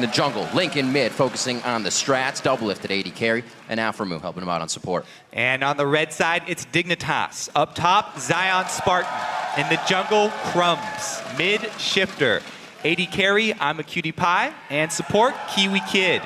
In the jungle, Link in mid, focusing on the strats, double lifted AD carry, and Aframu helping him out on support. And on the red side, it's Dignitas. Up top, Zion Spartan. In the jungle, Crumbs. Mid, Shifter. AD carry, I'm a Cutie Pie. And support, Kiwi Kid.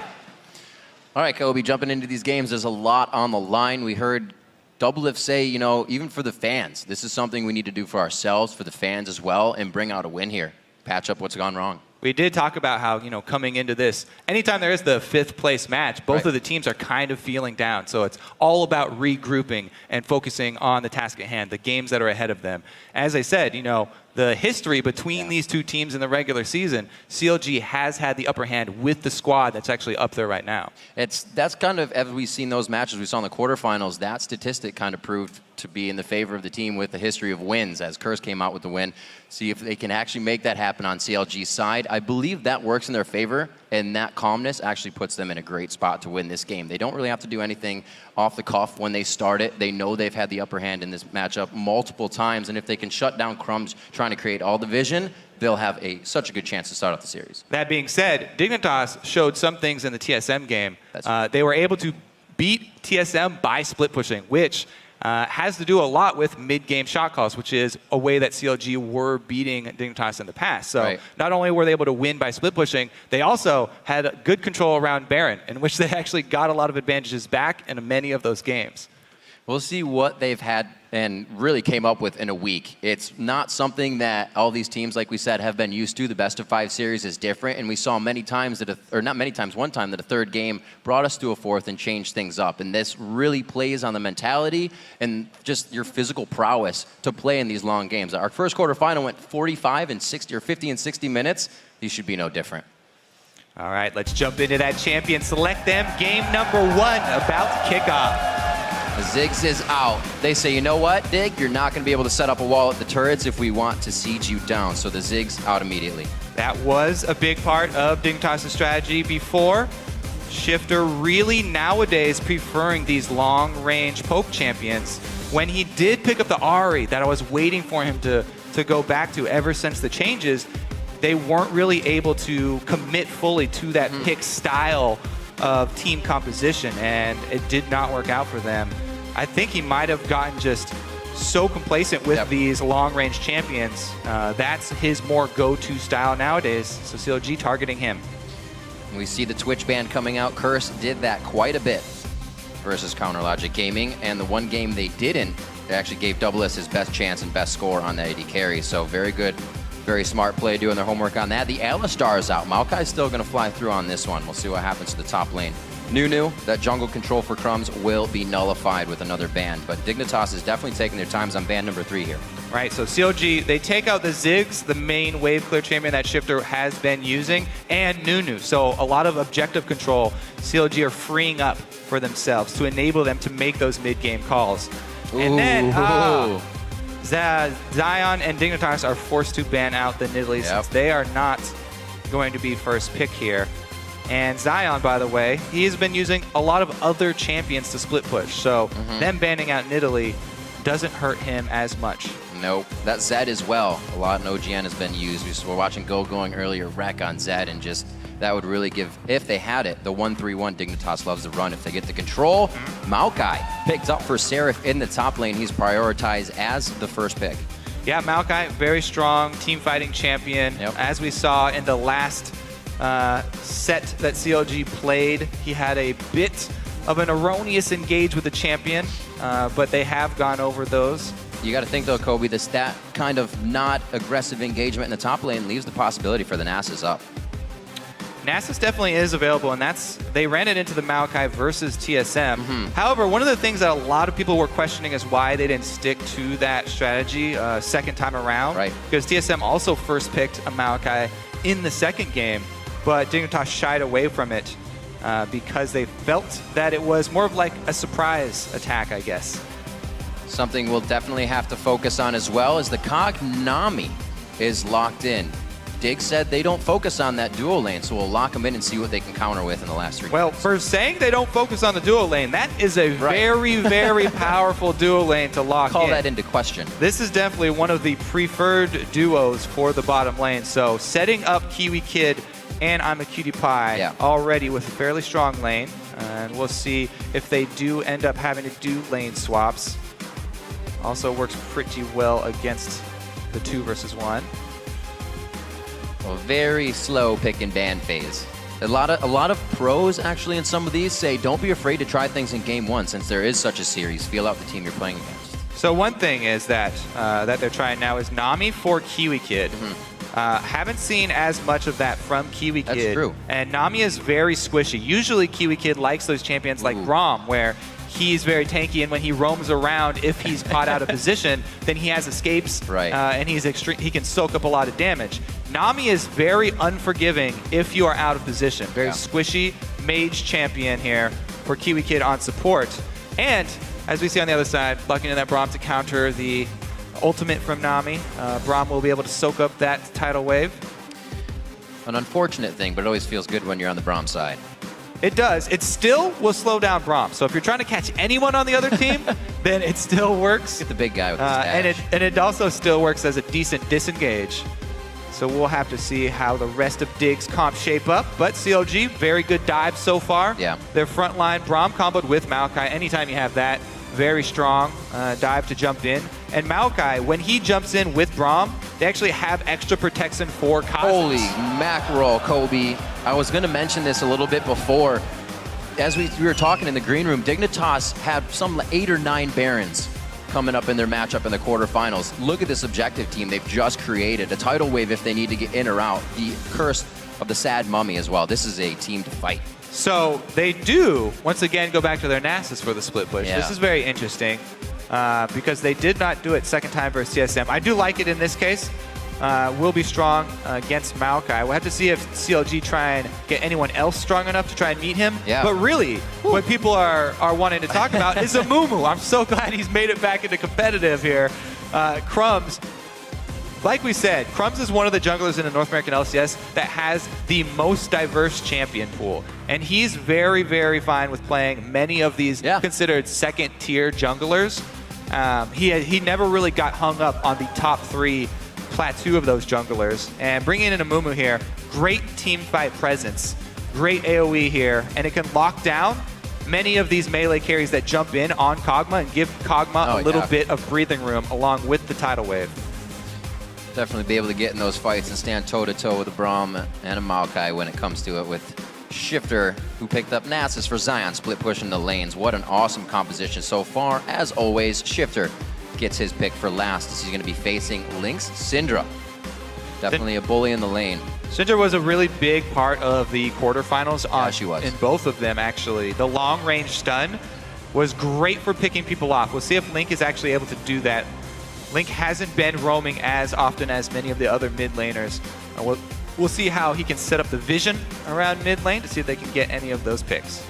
All right, Kobe, jumping into these games, there's a lot on the line. We heard Doublelift say, you know, even for the fans, this is something we need to do for ourselves, for the fans as well, and bring out a win here. Patch up what's gone wrong. We did talk about how, you know, coming into this, anytime there is the 5th place match, both of the teams are kind of feeling down. So it's all about regrouping and focusing on the task at hand, the games that are ahead of them. As I said, you know, the history between these two teams in the regular season, CLG has had the upper hand with the squad that's actually up there right now. That's kind of, as we've seen those matches we saw in the quarterfinals, that statistic kind of proved to be in the favor of the team with the history of wins, as Curse came out with the win. See if they can actually make that happen on CLG's side. I believe that works in their favor, and that calmness actually puts them in a great spot to win this game. They don't really have to do anything off the cuff when they start it. They know they've had the upper hand in this matchup multiple times, and if they can shut down Crumbs trying to create all the vision, they'll have such a good chance to start off the series. That being said, Dignitas showed some things in the TSM game. They were able to beat TSM by split pushing, which has to do a lot with mid-game shot calls, which is a way that CLG were beating Dignitas in the past. So not only were they able to win by split pushing, they also had good control around Baron, in which they actually got a lot of advantages back in many of those games. We'll see what they've had and really came up with in a week. It's not something that all these teams, like we said, have been used to. The best of 5 series is different, and we saw many times that, or not many times, one time that a third game brought us to a fourth and changed things up. And this really plays on the mentality and just your physical prowess to play in these long games. Our first quarterfinal went 45 and 60 or 50 and 60 minutes. These should be no different. All right, let's jump into that champion. Select them. Game number 1 about to kick off. Ziggs is out. They say, you know what, Dig? You're not going to be able to set up a wall at the turrets if we want to siege you down. So the Ziggs out immediately. That was a big part of Dignitas' strategy before. Shifter really nowadays preferring these long-range poke champions. When he did pick up the Ahri that I was waiting for him to go back to ever since the changes, they weren't really able to commit fully to that pick style of team composition, and it did not work out for them. I think he might have gotten just so complacent with these long-range champions. That's his more go-to style nowadays, so CLG targeting him. We see the Twitch ban coming out. Curse did that quite a bit versus Counter Logic Gaming, and the one game they didn't, they actually gave Doublelift his best chance and best score on the AD carry, so very good. Very smart play doing their homework on that. The Alistar is out. Maokai's still going to fly through on this one. We'll see what happens to the top lane. Nunu, that jungle control for Crumbs will be nullified with another ban, but Dignitas is definitely taking their times on ban number 3 here. Right, so CLG, they take out the Ziggs, the main wave clear champion that Shifter has been using, and Nunu. So a lot of objective control CLG are freeing up for themselves to enable them to make those mid-game calls. And then, Zion and Dignitas are forced to ban out the Nidalee since they are not going to be first pick here. And Zion, by the way, he has been using a lot of other champions to split push. So them banning out Nidalee doesn't hurt him as much. Nope. That Zed as well. A lot in OGN has been used. We were watching Go going earlier, wreck on Zed, and just that would really give, if they had it, the 1-3-1 Dignitas loves to run. If they get the control, Maokai picked up for Seraph in the top lane. He's prioritized as the first pick. Yeah, Maokai, very strong team fighting champion. As we saw in the last set that CLG played, he had a bit of an erroneous engage with the champion, but they have gone over those. You got to think, though, Kobe, that kind of not aggressive engagement in the top lane leaves the possibility for the Nasus up. Nasus definitely is available, and they ran it into the Maokai versus TSM. However, one of the things that a lot of people were questioning is why they didn't stick to that strategy second time around. Right. Because TSM also first picked a Maokai in the second game, but Dignitas shied away from it because they felt that it was more of like a surprise attack, I guess. Something we'll definitely have to focus on as well is the Cognomy is locked in. Dig said they don't focus on that dual lane, so we'll lock them in and see what they can counter with in the last 3 Well, games. for saying they don't focus on the dual lane, that is a very, very powerful dual lane to lock in. Call that into question. This is definitely one of the preferred duos for the bottom lane. So setting up Kiwi Kid and I'm a Cutie Pie already with a fairly strong lane. And we'll see if they do end up having to do lane swaps. Also works pretty well against the 2 versus 1. A very slow pick and ban phase. A lot of pros actually in some of these say don't be afraid to try things in game 1 since there is such a series. Feel out the team you're playing against. So one thing is that that they're trying now is Nami for Kiwi Kid. Haven't seen as much of that from Kiwi Kid. That's true. And Nami is very squishy. Usually Kiwi Kid likes those champions like Braum, where he's very tanky, and when he roams around, if he's caught out of position, then he has escapes, and he can soak up a lot of damage. Nami is very unforgiving if you are out of position. Very squishy mage champion here for Kiwi Kid on support. And as we see on the other side, lucking in that Braum to counter the ultimate from Nami. Braum will be able to soak up that tidal wave. An unfortunate thing, but it always feels good when you're on the Braum side. It does. It still will slow down Braum. So if you're trying to catch anyone on the other team, then it still works. Get the big guy with his dash. And it also still works as a decent disengage. So we'll have to see how the rest of Dig's comp shape up. But CLG, very good dive so far. Yeah. Their front line, Braum comboed with Maokai. Anytime you have that, very strong dive to jump in. And Maokai, when he jumps in with Braum, they actually have extra protection for Cosmos. Holy mackerel, Kobe. I was going to mention this a little bit before. As we were talking in the green room, Dignitas had some 8 or 9 Barons coming up in their matchup in the quarterfinals. Look at this objective team they've just created. A tidal wave if they need to get in or out. The curse of the sad mummy as well. This is a team to fight. So they do, once again, go back to their Nasus for the split push. Yeah. This is very interesting because they did not do it second time versus TSM. I do like it in this case. Will be strong against Maokai. We'll have to see if CLG try and get anyone else strong enough to try and meet him. Yeah. But really, what people are wanting to talk about is Amumu. I'm so glad he's made it back into competitive here. Crumbs, like we said, Crumbs is one of the junglers in the North American LCS that has the most diverse champion pool. And he's very, very fine with playing many of these considered second-tier junglers. He never really got hung up on the top 3 plateau of those junglers. And bringing in Amumu here, great team fight presence, great AoE here, and it can lock down many of these melee carries that jump in on Kog'Maw and give Kog'Maw a little bit of breathing room along with the tidal wave. Definitely be able to get in those fights and stand toe-to-toe with a Braum and a Maokai when it comes to it with Shifter, who picked up Nasus for Zion, split pushing the lanes. What an awesome composition so far. As always, Shifter gets his pick for last as he's going to be facing Lynx Syndra. Definitely a bully in the lane. Syndra was a really big part of the quarterfinals she was. in both of them, actually. The long-range stun was great for picking people off. We'll see if Link is actually able to do that. Link hasn't been roaming as often as many of the other mid laners. We'll see how he can set up the vision around mid lane to see if they can get any of those picks.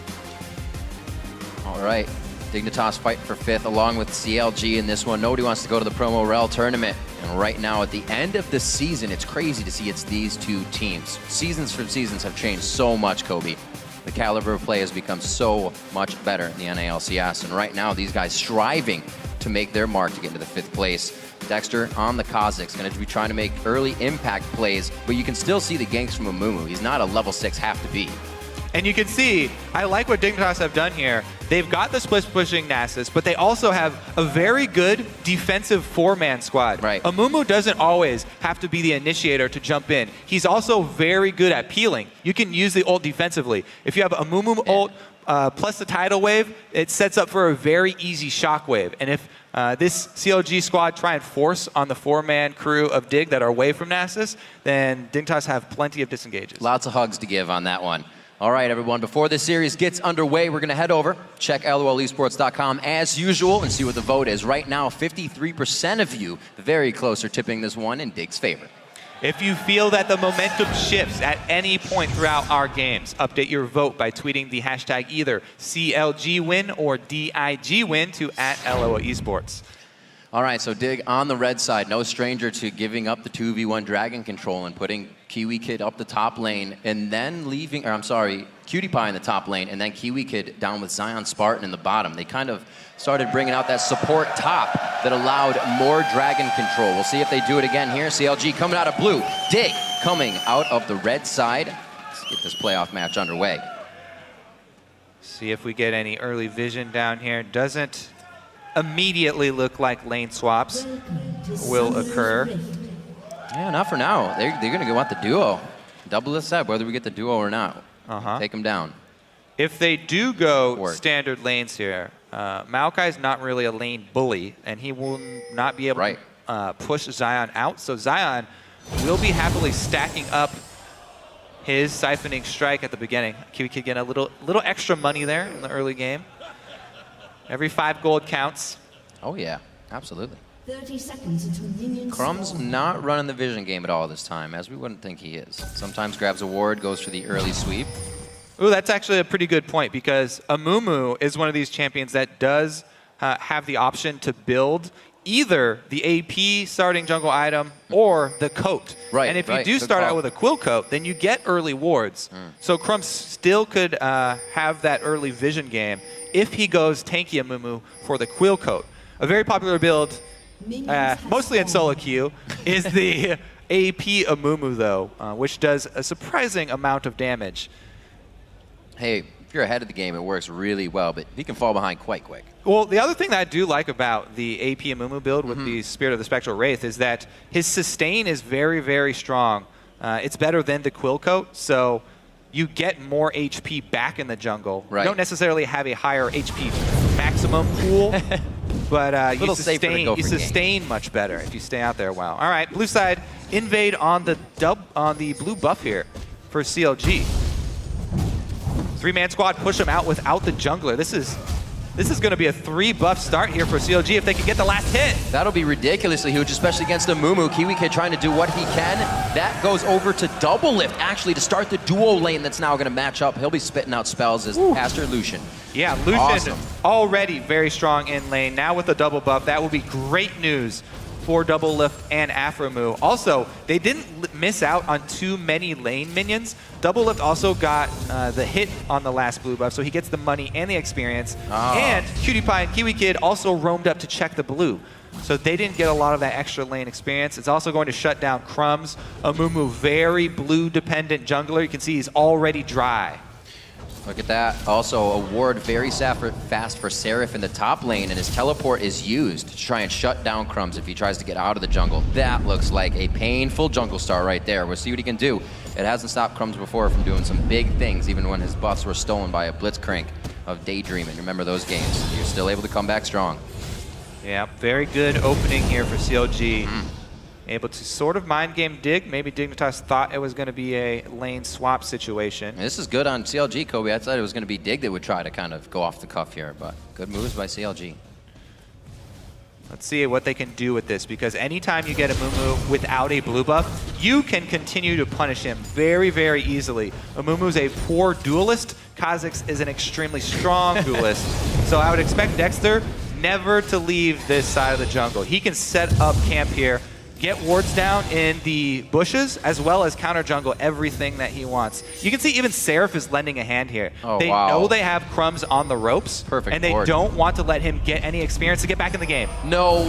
All right. Dignitas fight for 5th along with CLG in this one. Nobody wants to go to the Promo Rel tournament. And right now at the end of the season, it's crazy to see it's these 2 teams. Seasons from seasons have changed so much, Kobe. The caliber of play has become so much better in the NALCS. And right now, these guys striving to make their mark to get into the 5th place. Dexter on the Kazakhs, going to be trying to make early impact plays, but you can still see the ganks from Amumu. He's not a level 6 have to be. And you can see, I like what Dignitas have done here. They've got the split pushing Nasus, but they also have a very good defensive 4-man squad. Right. Amumu doesn't always have to be the initiator to jump in. He's also very good at peeling. You can use the ult defensively. If you have Amumu ult plus the tidal wave, it sets up for a very easy shockwave. And if this CLG squad try and force on the 4-man crew of Dig that are away from Nasus, then Dignitas have plenty of disengages. Lots of hugs to give on that one. All right, everyone, before this series gets underway, we're going to head over, check lolesports.com as usual, and see what the vote is. Right now, 53% of you, very close, are tipping this one in Dig's favor. If you feel that the momentum shifts at any point throughout our games, update your vote by tweeting the hashtag either CLGWin or DIGWin to @LOEsports. All right, so Dig on the red side, no stranger to giving up the 2v1 dragon control and putting Kiwi Kid up the top lane and then leaving, or I'm sorry, Cutie Pie in the top lane and then Kiwi Kid down with Zion Spartan in the bottom. They kind of started bringing out that support top that allowed more dragon control. We'll see if they do it again here. CLG coming out of blue. Dig coming out of the red side. Let's get this playoff match underway. See if we get any early vision down here. Doesn't immediately look like lane swaps will occur. Yeah, not for now. They're going to want the duo. Double this up, whether we get the duo or not. Take them down. If they do go standard lanes here, Maokai's not really a lane bully, and he will not be able to push Zion out. So Zion will be happily stacking up his siphoning strike at the beginning. Kiwi could get a little extra money there in the early game. Every 5 gold counts. Oh yeah, absolutely. 30 seconds until minions Crumb's spawn. not running the vision game at all this time, as we wouldn't think he is. Sometimes grabs a ward, goes for the early sweep. Ooh, that's actually a pretty good point, because Amumu is one of these champions that does have the option to build either the AP starting jungle item or the coat. And if you do start out with a quill coat, then you get early wards. So Crumb still could have that early vision game if he goes tanky Amumu for the quill coat. A very popular build, mostly in solo queue, is the AP Amumu though, which does a surprising amount of damage. Hey, if you're ahead of the game, it works really well, but he can fall behind quite quick. Well, the other thing that I do like about the AP Amumu build with the Spirit of the Spectral Wraith is that his sustain is very, very strong. It's better than the Quill Coat, so you get more HP back in the jungle. You don't necessarily have a higher HP maximum pool, but you sustain much better if you stay out there a while. All right, blue side invade on the blue buff here for CLG. 3-man squad push him out without the jungler. This is going to be a 3-buff start here for CLG if they can get the last hit. That'll be ridiculously huge, especially against the Mumu. Kiwi Kid trying to do what he can. That goes over to double lift, actually, to start the duo lane that's now going to match up. He'll be spitting out spells as Pastor Lucian. Yeah, Lucian already very strong in lane. Now with the double buff, that will be great news for Double Lift and Afromu. Also, they didn't miss out on too many lane minions. Double Lift also got the hit on the last blue buff, so he gets the money and the experience. And Cutie Pie and Kiwi Kid also roamed up to check the blue. So they didn't get a lot of that extra lane experience. It's also going to shut down Crumbs. Amumu, very blue-dependent jungler. You can see he's already dry. Look at that. Also, a ward very fast for Seraph in the top lane, and his teleport is used to try and shut down Crumbs if he tries to get out of the jungle. That looks like a painful jungle star right there. We'll see what he can do. It hasn't stopped Crumbs before from doing some big things, even when his buffs were stolen by a Blitzcrank of Daydreaming. Remember those games. You're still able to come back strong. Yeah, very good opening here for CLG. Able to sort of mind game dig. Maybe Dignitas thought it was going to be a lane swap situation. And this is good on CLG, Kobe. I thought it was going to be Dig that would try to kind of go off the cuff here, but good moves by CLG. Let's see what they can do with this, because anytime you get a Amumu without a blue buff, you can continue to punish him very, very easily. Amumu's a poor duelist. Kha'Zix is an extremely strong duelist. So I would expect Dexter never to leave this side of the jungle. He can set up camp here, get wards down in the bushes, as well as counter jungle everything that he wants. You can see even Seraph is lending a hand here. They know they have Crumbs on the ropes, and they don't want to let him get any experience to get back in the game. No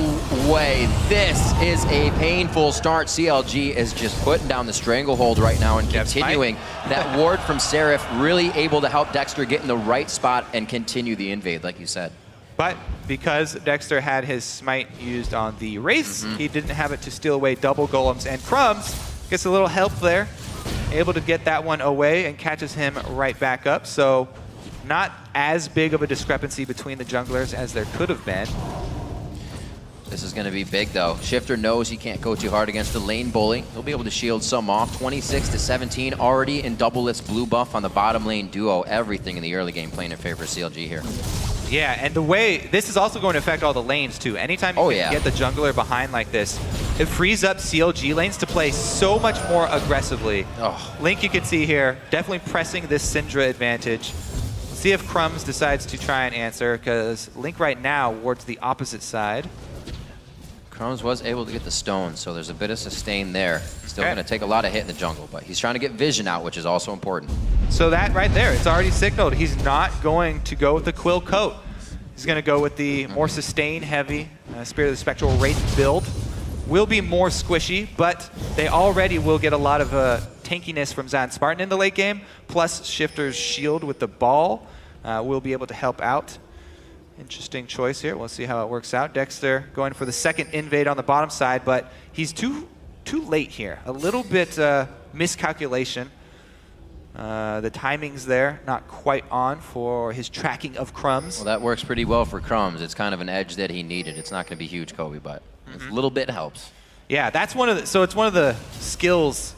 way. This is a painful start. CLG is just putting down the stranglehold right now and continuing. That ward from Seraph really able to help Dexter get in the right spot and continue the invade, like you said. But because Dexter had his smite used on the Wraiths, he didn't have it to steal away double golems. And Crumbs gets a little help there, able to get that one away and catches him right back up. So not as big of a discrepancy between the junglers as there could have been. This is going to be big, though. Shifter knows he can't go too hard against the lane bully. He'll be able to shield some off. 26-17, already in double list blue buff on the bottom lane duo. Everything in the early game playing in favor of CLG here. Yeah, and the way this is also going to affect all the lanes too. Anytime you can get the jungler behind like this, it frees up CLG lanes to play so much more aggressively. Link, you can see here, definitely pressing this Syndra advantage. Let's see if Crumbs decides to try and answer, because Link right now wards the opposite side. Crumbs was able to get the stone, so there's a bit of sustain there. Still going to take a lot of hit in the jungle, but he's trying to get vision out, which is also important. So that right there, it's already signaled. He's not going to go with the Quill Coat. He's going to go with the more sustain-heavy Spirit of the Spectral Wraith build. Will be more squishy, but they already will get a lot of tankiness from Zion Spartan in the late game, plus Shifter's shield with the ball will be able to help out. Interesting choice here. We'll see how it works out. Dexter going for the second invade on the bottom side, but he's too late here. A little bit miscalculation. The timing's there, not quite on for his tracking of Crumbs. Well, that works pretty well for Crumbs. It's kind of an edge that he needed. It's not going to be huge, Kobe, but a little bit helps. Yeah, that's one of the, so it's one of the skills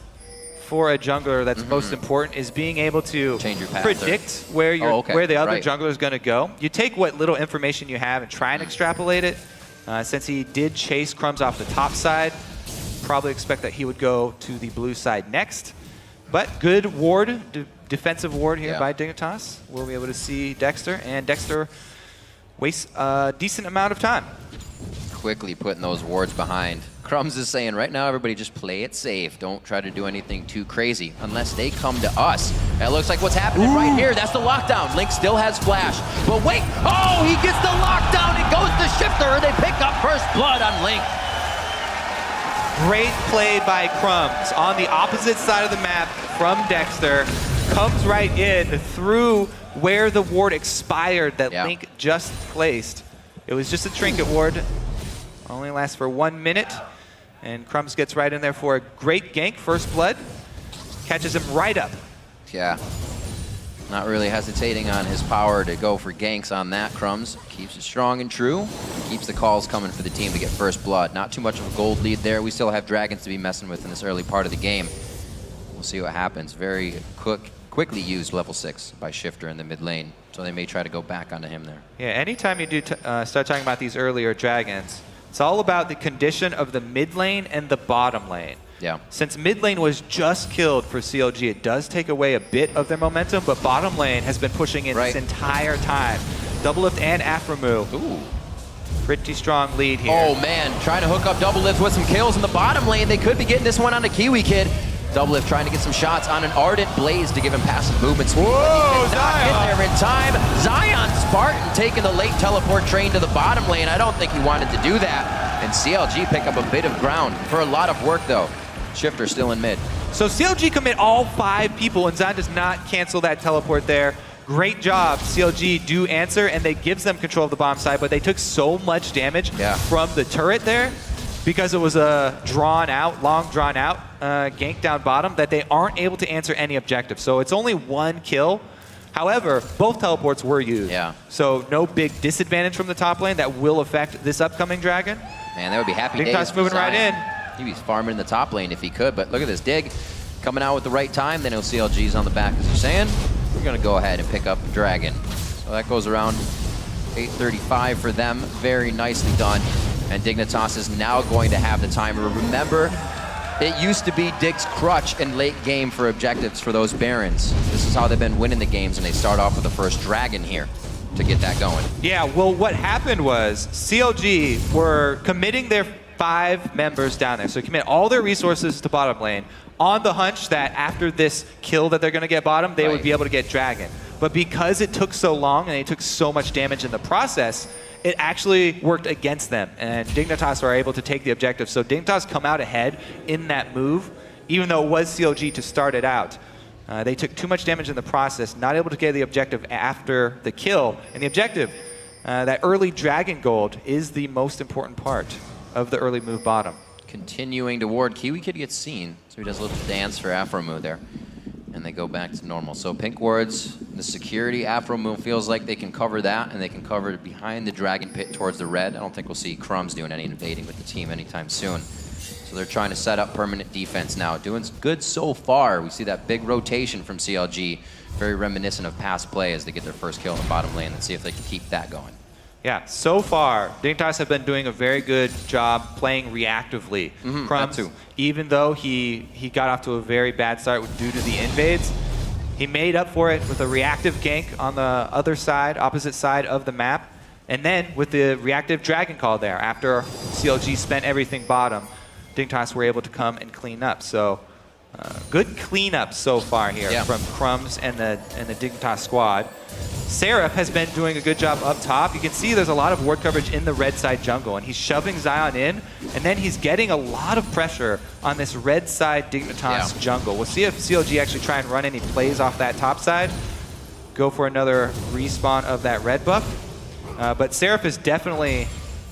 for a jungler that's most important is being able to change your path predict where you're, where the other right. jungler is going to go. You take what little information you have and try and extrapolate it. Since he did chase Crumbs off the top side, probably expect that he would go to the blue side next. But good ward, defensive ward here by Dignitas. We'll be able to see Dexter, and Dexter wastes a decent amount of time. Quickly putting those wards behind. Crumbs is saying right now, everybody just play it safe. Don't try to do anything too crazy unless they come to us. That looks like what's happening right here. That's the lockdown. Link still has flash. But wait, oh, he gets the lockdown. It goes to Shifter. They pick up first blood on Link. Great play by Crumbs on the opposite side of the map from Dexter. Comes right in through where the ward expired that Link just placed. It was just a trinket ward. Only lasts for 1 minute. And Crumbs gets right in there for a great gank. First blood. Catches him right up. Yeah. Not really hesitating on his power to go for ganks on that. Crumbs keeps it strong and true. Keeps the calls coming for the team to get first blood. Not too much of a gold lead there. We still have dragons to be messing with in this early part of the game. We'll see what happens. Very quickly used level 6 by Shifter in the mid lane. So they may try to go back onto him there. Yeah, anytime you do start talking about these earlier dragons, it's all about the condition of the mid lane and the bottom lane. Yeah. Since mid lane was just killed for CLG, it does take away a bit of their momentum, but bottom lane has been pushing in this entire time. Double lift and Afromu. Ooh. Pretty strong lead here. Oh man, trying to hook up double lift with some kills in the bottom lane. They could be getting this one on the Kiwi Kid. Double lift trying to get some shots on an Ardent Blaze to give him passive movement speed. Whoa, He did not get there in time. Zion Spartan taking the late teleport train to the bottom lane. I don't think he wanted to do that. And CLG pick up a bit of ground for a lot of work though. Shifter still in mid. So CLG commit all 5 people, and Zion does not cancel that teleport there. Great job. CLG do answer, and they gives them control of the bomb side, but they took so much damage from the turret there because it was a long drawn out gank down bottom that they aren't able to answer any objective. So it's only 1 kill. However, both teleports were used. Yeah. So no big disadvantage from the top lane that will affect this upcoming dragon. Man, that would be happy days. Dignitas moving right in. He'd be farming in the top lane if he could, but look at this dig. Coming out with the right time, then CLG's on the back, as you're saying. We're gonna go ahead and pick up Dragon. So that goes around 8:35 for them. Very nicely done. And Dignitas is now going to have the timer. Remember, it used to be Dig's crutch in late game for objectives for those Barons. This is how they've been winning the games, and they start off with the first Dragon here to get that going. Yeah, well, what happened was CLG were committing their 5 members down there. So commit all their resources to bottom lane on the hunch that after this kill that they're going to get bottom, they would be able to get Dragon. But because it took so long and they took so much damage in the process, it actually worked against them. And Dignitas are able to take the objective. So Dignitas come out ahead in that move, even though it was CLG to start it out. They took too much damage in the process, not able to get the objective after the kill. And the objective, that early Dragon Gold, is the most important part of the early move bottom. Continuing to ward. Kiwi Kid gets seen, so he does a little dance for Afromu there. And they go back to normal. So pink wards, the security, Afromu feels like they can cover that, and they can cover it behind the Dragon Pit towards the red. I don't think we'll see Crumbs doing any invading with the team anytime soon. So they're trying to set up permanent defense now. Doing good so far. We see that big rotation from CLG. Very reminiscent of past play as they get their first kill in the bottom lane. Let's see if they can keep that going. Yeah, so far, Dignitas have been doing a very good job playing reactively. Crumbs, even though he got off to a very bad start due to the invades, he made up for it with a reactive gank on the other side, opposite side of the map, and then with the reactive Dragon Call there. After CLG spent everything bottom, Dignitas were able to come and clean up. So good cleanup so far here from Crumbs and the Dignitas squad. Seraph has been doing a good job up top. You can see there's a lot of ward coverage in the red side jungle, and he's shoving Zion in, and then he's getting a lot of pressure on this red side Dignitas jungle. We'll see if CLG actually try and run any plays off that top side, go for another respawn of that red buff. But Seraph has definitely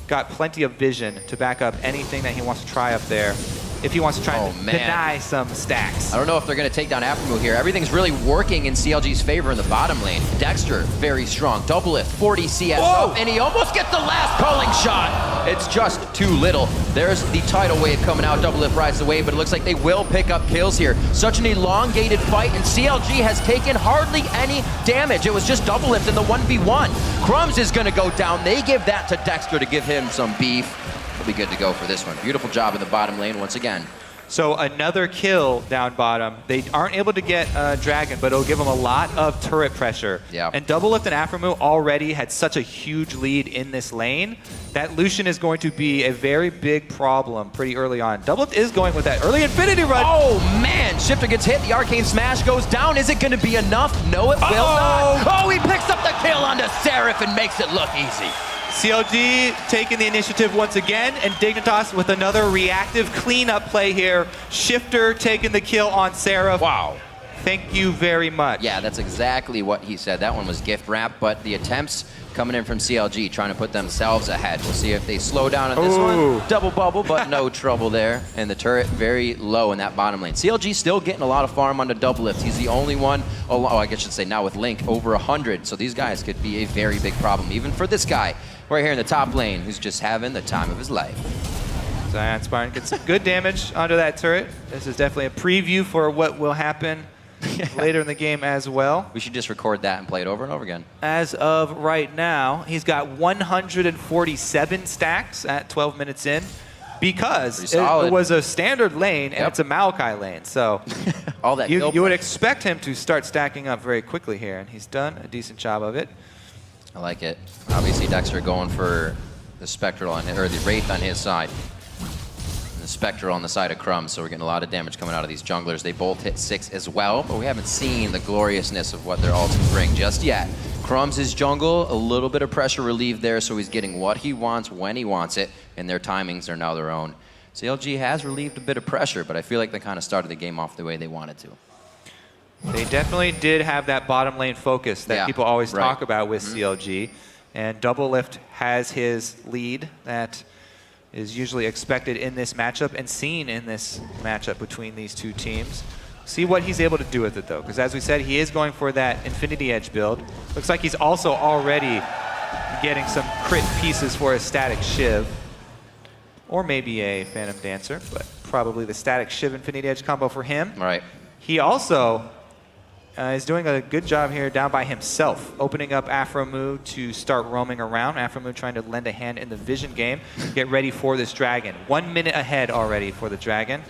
got plenty of vision to back up anything that he wants to try up there, if he wants to try and deny some stacks. I don't know if they're going to take down Aphromoo here. Everything's really working in CLG's favor in the bottom lane. Dexter, very strong. Double lift, 40 CS up, and he almost gets the last pulling shot. It's just too little. There's the tidal wave coming out. Double lift rides the wave, but it looks like they will pick up kills here. Such an elongated fight, and CLG has taken hardly any damage. It was just double lift in the 1v1. Crumbs is going to go down. They give that to Dexter to give him some beef. Be good to go for this one. Beautiful job in the bottom lane once again. So another kill down bottom. They aren't able to get Dragon, but it'll give them a lot of turret pressure. Yeah. And Double Lift and Aphromoo already had such a huge lead in this lane that Lucian is going to be a very big problem pretty early on. Double Lift is going with that early Infinity Run. Oh man, Shifter gets hit. The Arcane Smash goes down. Is it going to be enough? No, it will not. Oh, he picks up the kill onto Seraph and makes it look easy. CLG taking the initiative once again, and Dignitas with another reactive cleanup play here. Shifter taking the kill on Seraph. Wow. Thank you very much. Yeah, that's exactly what he said. That one was gift wrap, but the attempts coming in from CLG trying to put themselves ahead. We'll see if they slow down on this one. Double bubble, but no trouble there. And the turret very low in that bottom lane. CLG still getting a lot of farm on the double lift. He's the only one, I guess I should say now with Link, over 100. So these guys could be a very big problem, even for this guy right here in the top lane, who's just having the time of his life. Zion Spartan gets some good damage onto that turret. This is definitely a preview for what will happen later in the game as well. We should just record that and play it over and over again. As of right now, he's got 147 stacks at 12 minutes in, because it was a standard lane and it's a Maokai lane. So all that you would expect him to start stacking up very quickly here, and he's done a decent job of it. I like it. Obviously, Dexter going for the Spectral or the Wraith on his side. And the Spectral on the side of Crumbs, so we're getting a lot of damage coming out of these junglers. They both hit 6 as well, but we haven't seen the gloriousness of what their ults can bring just yet. Crumbs' jungle, a little bit of pressure relieved there, so he's getting what he wants when he wants it, and their timings are now their own. CLG has relieved a bit of pressure, but I feel like they kind of started the game off the way they wanted to. They definitely did have that bottom lane focus that people always talk about with CLG. And Double Lift has his lead that is usually expected in this matchup and seen in this matchup between these two teams. See what he's able to do with it, though, because as we said, he is going for that Infinity Edge build. Looks like he's also already getting some crit pieces for a Static Shiv, or maybe a Phantom Dancer, but probably the Static Shiv Infinity Edge combo for him. Right. He also is doing a good job here down by himself, opening up Aphromoo to start roaming around. Aphromoo trying to lend a hand in the vision game, get ready for this dragon. 1 minute ahead already for the dragon.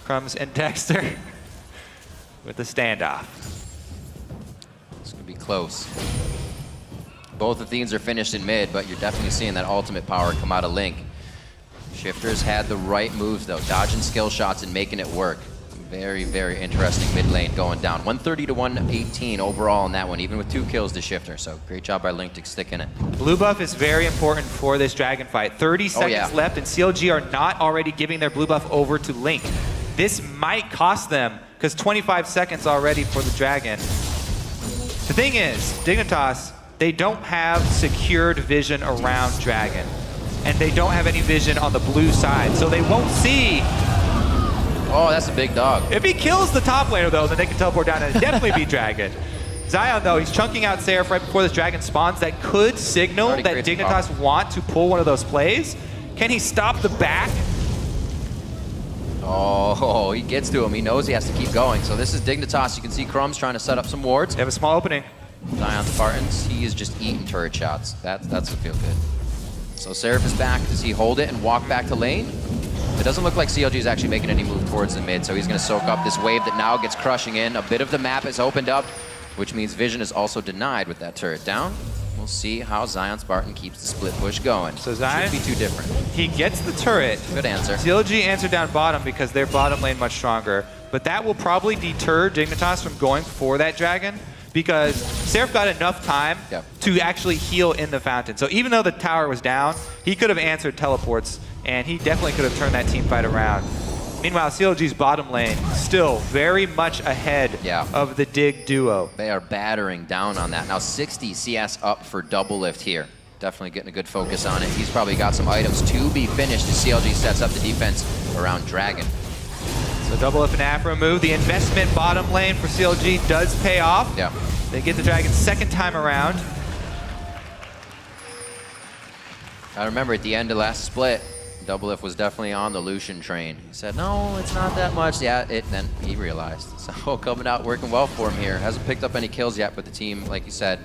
Crumbs and Dexter with the standoff. It's going to be close. Both the Themes are finished in mid, but you're definitely seeing that ultimate power come out of Link. Shifter's had the right moves, though, dodging skill shots and making it work. Very, very interesting mid lane going down. 130 to 118 overall in that one, even with 2 kills to Shifter. So great job by Link to stick in it. Blue buff is very important for this dragon fight. 30 seconds left, and CLG are not already giving their blue buff over to Link. This might cost them, because 25 seconds already for the dragon. The thing is, Dignitas, they don't have secured vision around dragon. And they don't have any vision on the blue side, so they won't see. Oh, that's a big dog. If he kills the top laner, though, then they can teleport down and definitely be Dragon. Zion, though, he's chunking out Seraph right before this Dragon spawns. That could signal that Dignitas want to pull one of those plays. Can he stop the back? Oh, he gets to him. He knows he has to keep going. So this is Dignitas. You can see Crumbs trying to set up some wards. They have a small opening. Zion Spartans, he is just eating turret shots. That's what feel good. So Seraph is back. Does he hold it and walk back to lane? It doesn't look like CLG is actually making any move towards the mid, so he's going to soak up this wave that now gets crushing in. A bit of the map is opened up, which means vision is also denied with that turret down. We'll see how Zion Spartan keeps the split push going. So Zion, shouldn't be too different. He gets the turret. Good answer. CLG answered down bottom because their bottom lane much stronger, but that will probably deter Dignitas from going for that dragon. because Seraph got enough time to actually heal in the fountain. So even though the tower was down, he could have answered teleports, and he definitely could have turned that team fight around. Meanwhile, CLG's bottom lane still very much ahead of the Dig duo. They are battering down on that. Now 60 CS up for Double Lift here. Definitely getting a good focus on it. He's probably got some items to be finished as CLG sets up the defense around Dragon. So Double Lift and Afro move. The investment bottom lane for CLG does pay off. Yeah. They get the Dragon second time around. I remember at the end of last split, Double Lift was definitely on the Lucian train. He said, no, it's not that much. Yeah, then he realized. So coming out working well for him here. Hasn't picked up any kills yet, but the team, like you said,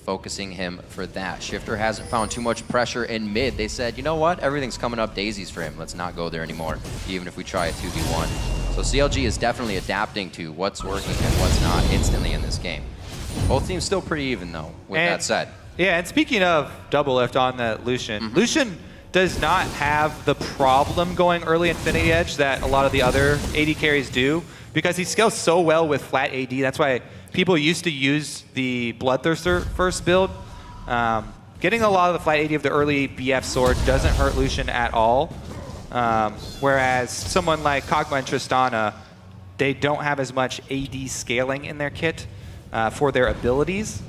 focusing him for that. Shifter hasn't found too much pressure in mid. They said, you know what? Everything's coming up daisies for him. Let's not go there anymore, even if we try a 2v1. So CLG is definitely adapting to what's working and what's not instantly in this game. Both teams still pretty even, though, with that said. Yeah, and speaking of Double Lift on the Lucian, Lucian does not have the problem going early Infinity Edge that a lot of the other AD carries do, because he scales so well with flat AD. That's why people used to use the Bloodthirster first build. Getting a lot of the flat AD of the early BF sword doesn't hurt Lucian at all. Whereas someone like Kog'Maw and Tristana, they don't have as much AD scaling in their kit for their abilities,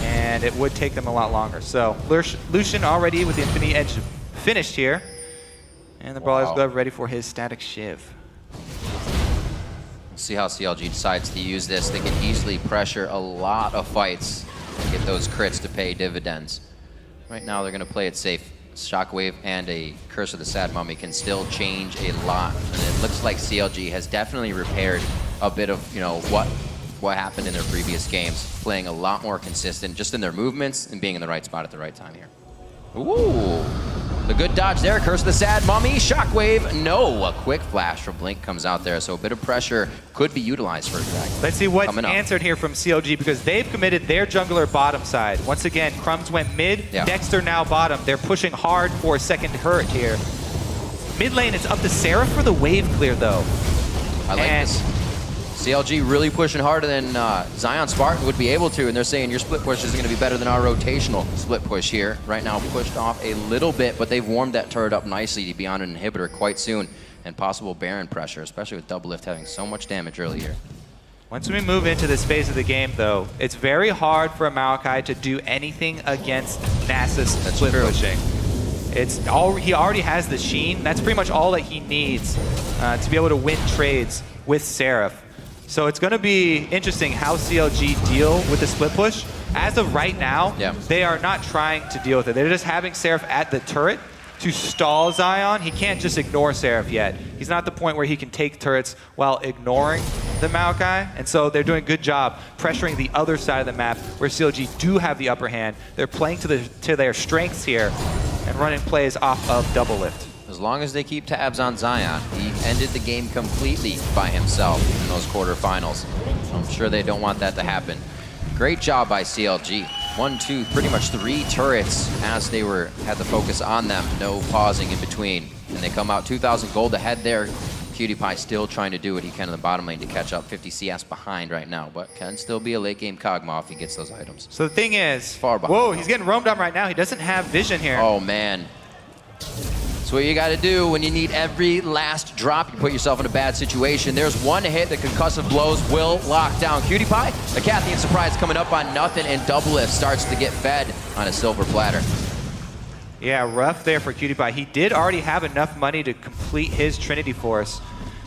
and it would take them a lot longer. So Lucian already with the Infinity Edge finished here, and the Brawler's Glove ready for his Static Shiv. See how CLG decides to use this. They can easily pressure a lot of fights and get those crits to pay dividends. Right now they're going to play it safe. Shockwave and a Curse of the Sad Mummy can still change a lot. And it looks like CLG has definitely repaired a bit of, you know, what happened in their previous games. Playing a lot more consistent just in their movements and being in the right spot at the right time here. Ooh. The good dodge there, Curse of the Sad Mummy, Shockwave, no. A quick flash from Blink comes out there, so a bit of pressure could be utilized for Dragon. Let's see what's answered here from CLG, because they've committed their jungler bottom side. Once again, Crumbs went mid, Dexter now bottom. They're pushing hard for a second turret here. Mid lane, it's up to Seraph for the wave clear, though. I like this. CLG really pushing harder than Zion Spartan would be able to, and they're saying your split push is going to be better than our rotational split push here. Right now pushed off a little bit, but they've warmed that turret up nicely to be on an inhibitor quite soon, and possible Baron pressure, especially with Double Lift having so much damage earlier. Once we move into this phase of the game, though, it's very hard for Maokai to do anything against Nasus split pushing. He already has the Sheen. That's pretty much all that he needs to be able to win trades with Seraph. So it's going to be interesting how CLG deal with the split push. As of right now, they are not trying to deal with it. They're just having Seraph at the turret to stall Zion. He can't just ignore Seraph yet. He's not at the point where he can take turrets while ignoring the Maokai. And so they're doing a good job pressuring the other side of the map where CLG do have the upper hand. They're playing to their strengths here and running plays off of Double Lift. As long as they keep tabs on Zion, he ended the game completely by himself in those quarterfinals. I'm sure they don't want that to happen. Great job by CLG. 1, 2, pretty much 3 turrets as they had the focus on them. No pausing in between. And they come out 2,000 gold ahead there. PewDiePie still trying to do what he can in the bottom lane to catch up. 50 CS behind right now, but can still be a late game Kog'Maw if he gets those items. So the thing is, far behind. Whoa, he's getting roamed on right now. He doesn't have vision here. Oh man. That's what you got to do when you need every last drop. You put yourself in a bad situation. There's one hit. The concussive blows will lock down PewDiePie. The Cathian surprise coming up on nothing, and Double Lift starts to get fed on a silver platter. Yeah, rough there for PewDiePie. He did already have enough money to complete his Trinity Force.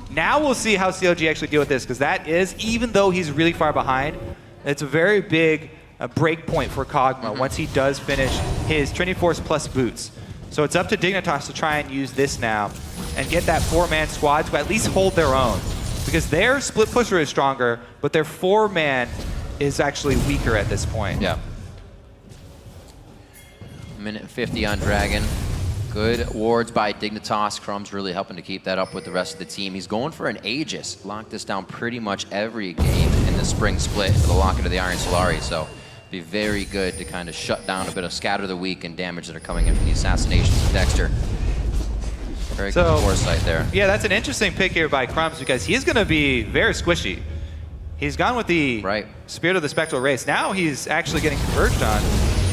Now we'll see how CLG actually deal with this, because that is, even though he's really far behind, it's a very big break point for Kog'Maw once he does finish his Trinity Force plus boots. So it's up to Dignitas to try and use this now and get that 4-man squad to at least hold their own. Because their split pusher is stronger, but their 4-man is actually weaker at this point. Yeah. Minute 50 on Dragon. Good wards by Dignitas. Crumb's really helping to keep that up with the rest of the team. He's going for an Aegis. Locked this down pretty much every game in the spring split for the Locket of the Iron Solari. So be very good to kind of shut down a bit of scatter the weak and damage that are coming in from the assassinations of Dexter. Very good foresight there. Yeah, that's an interesting pick here by Crumbs, because he's going to be very squishy. He's gone with the Spirit of the Spectral Race. Now he's actually getting converged on.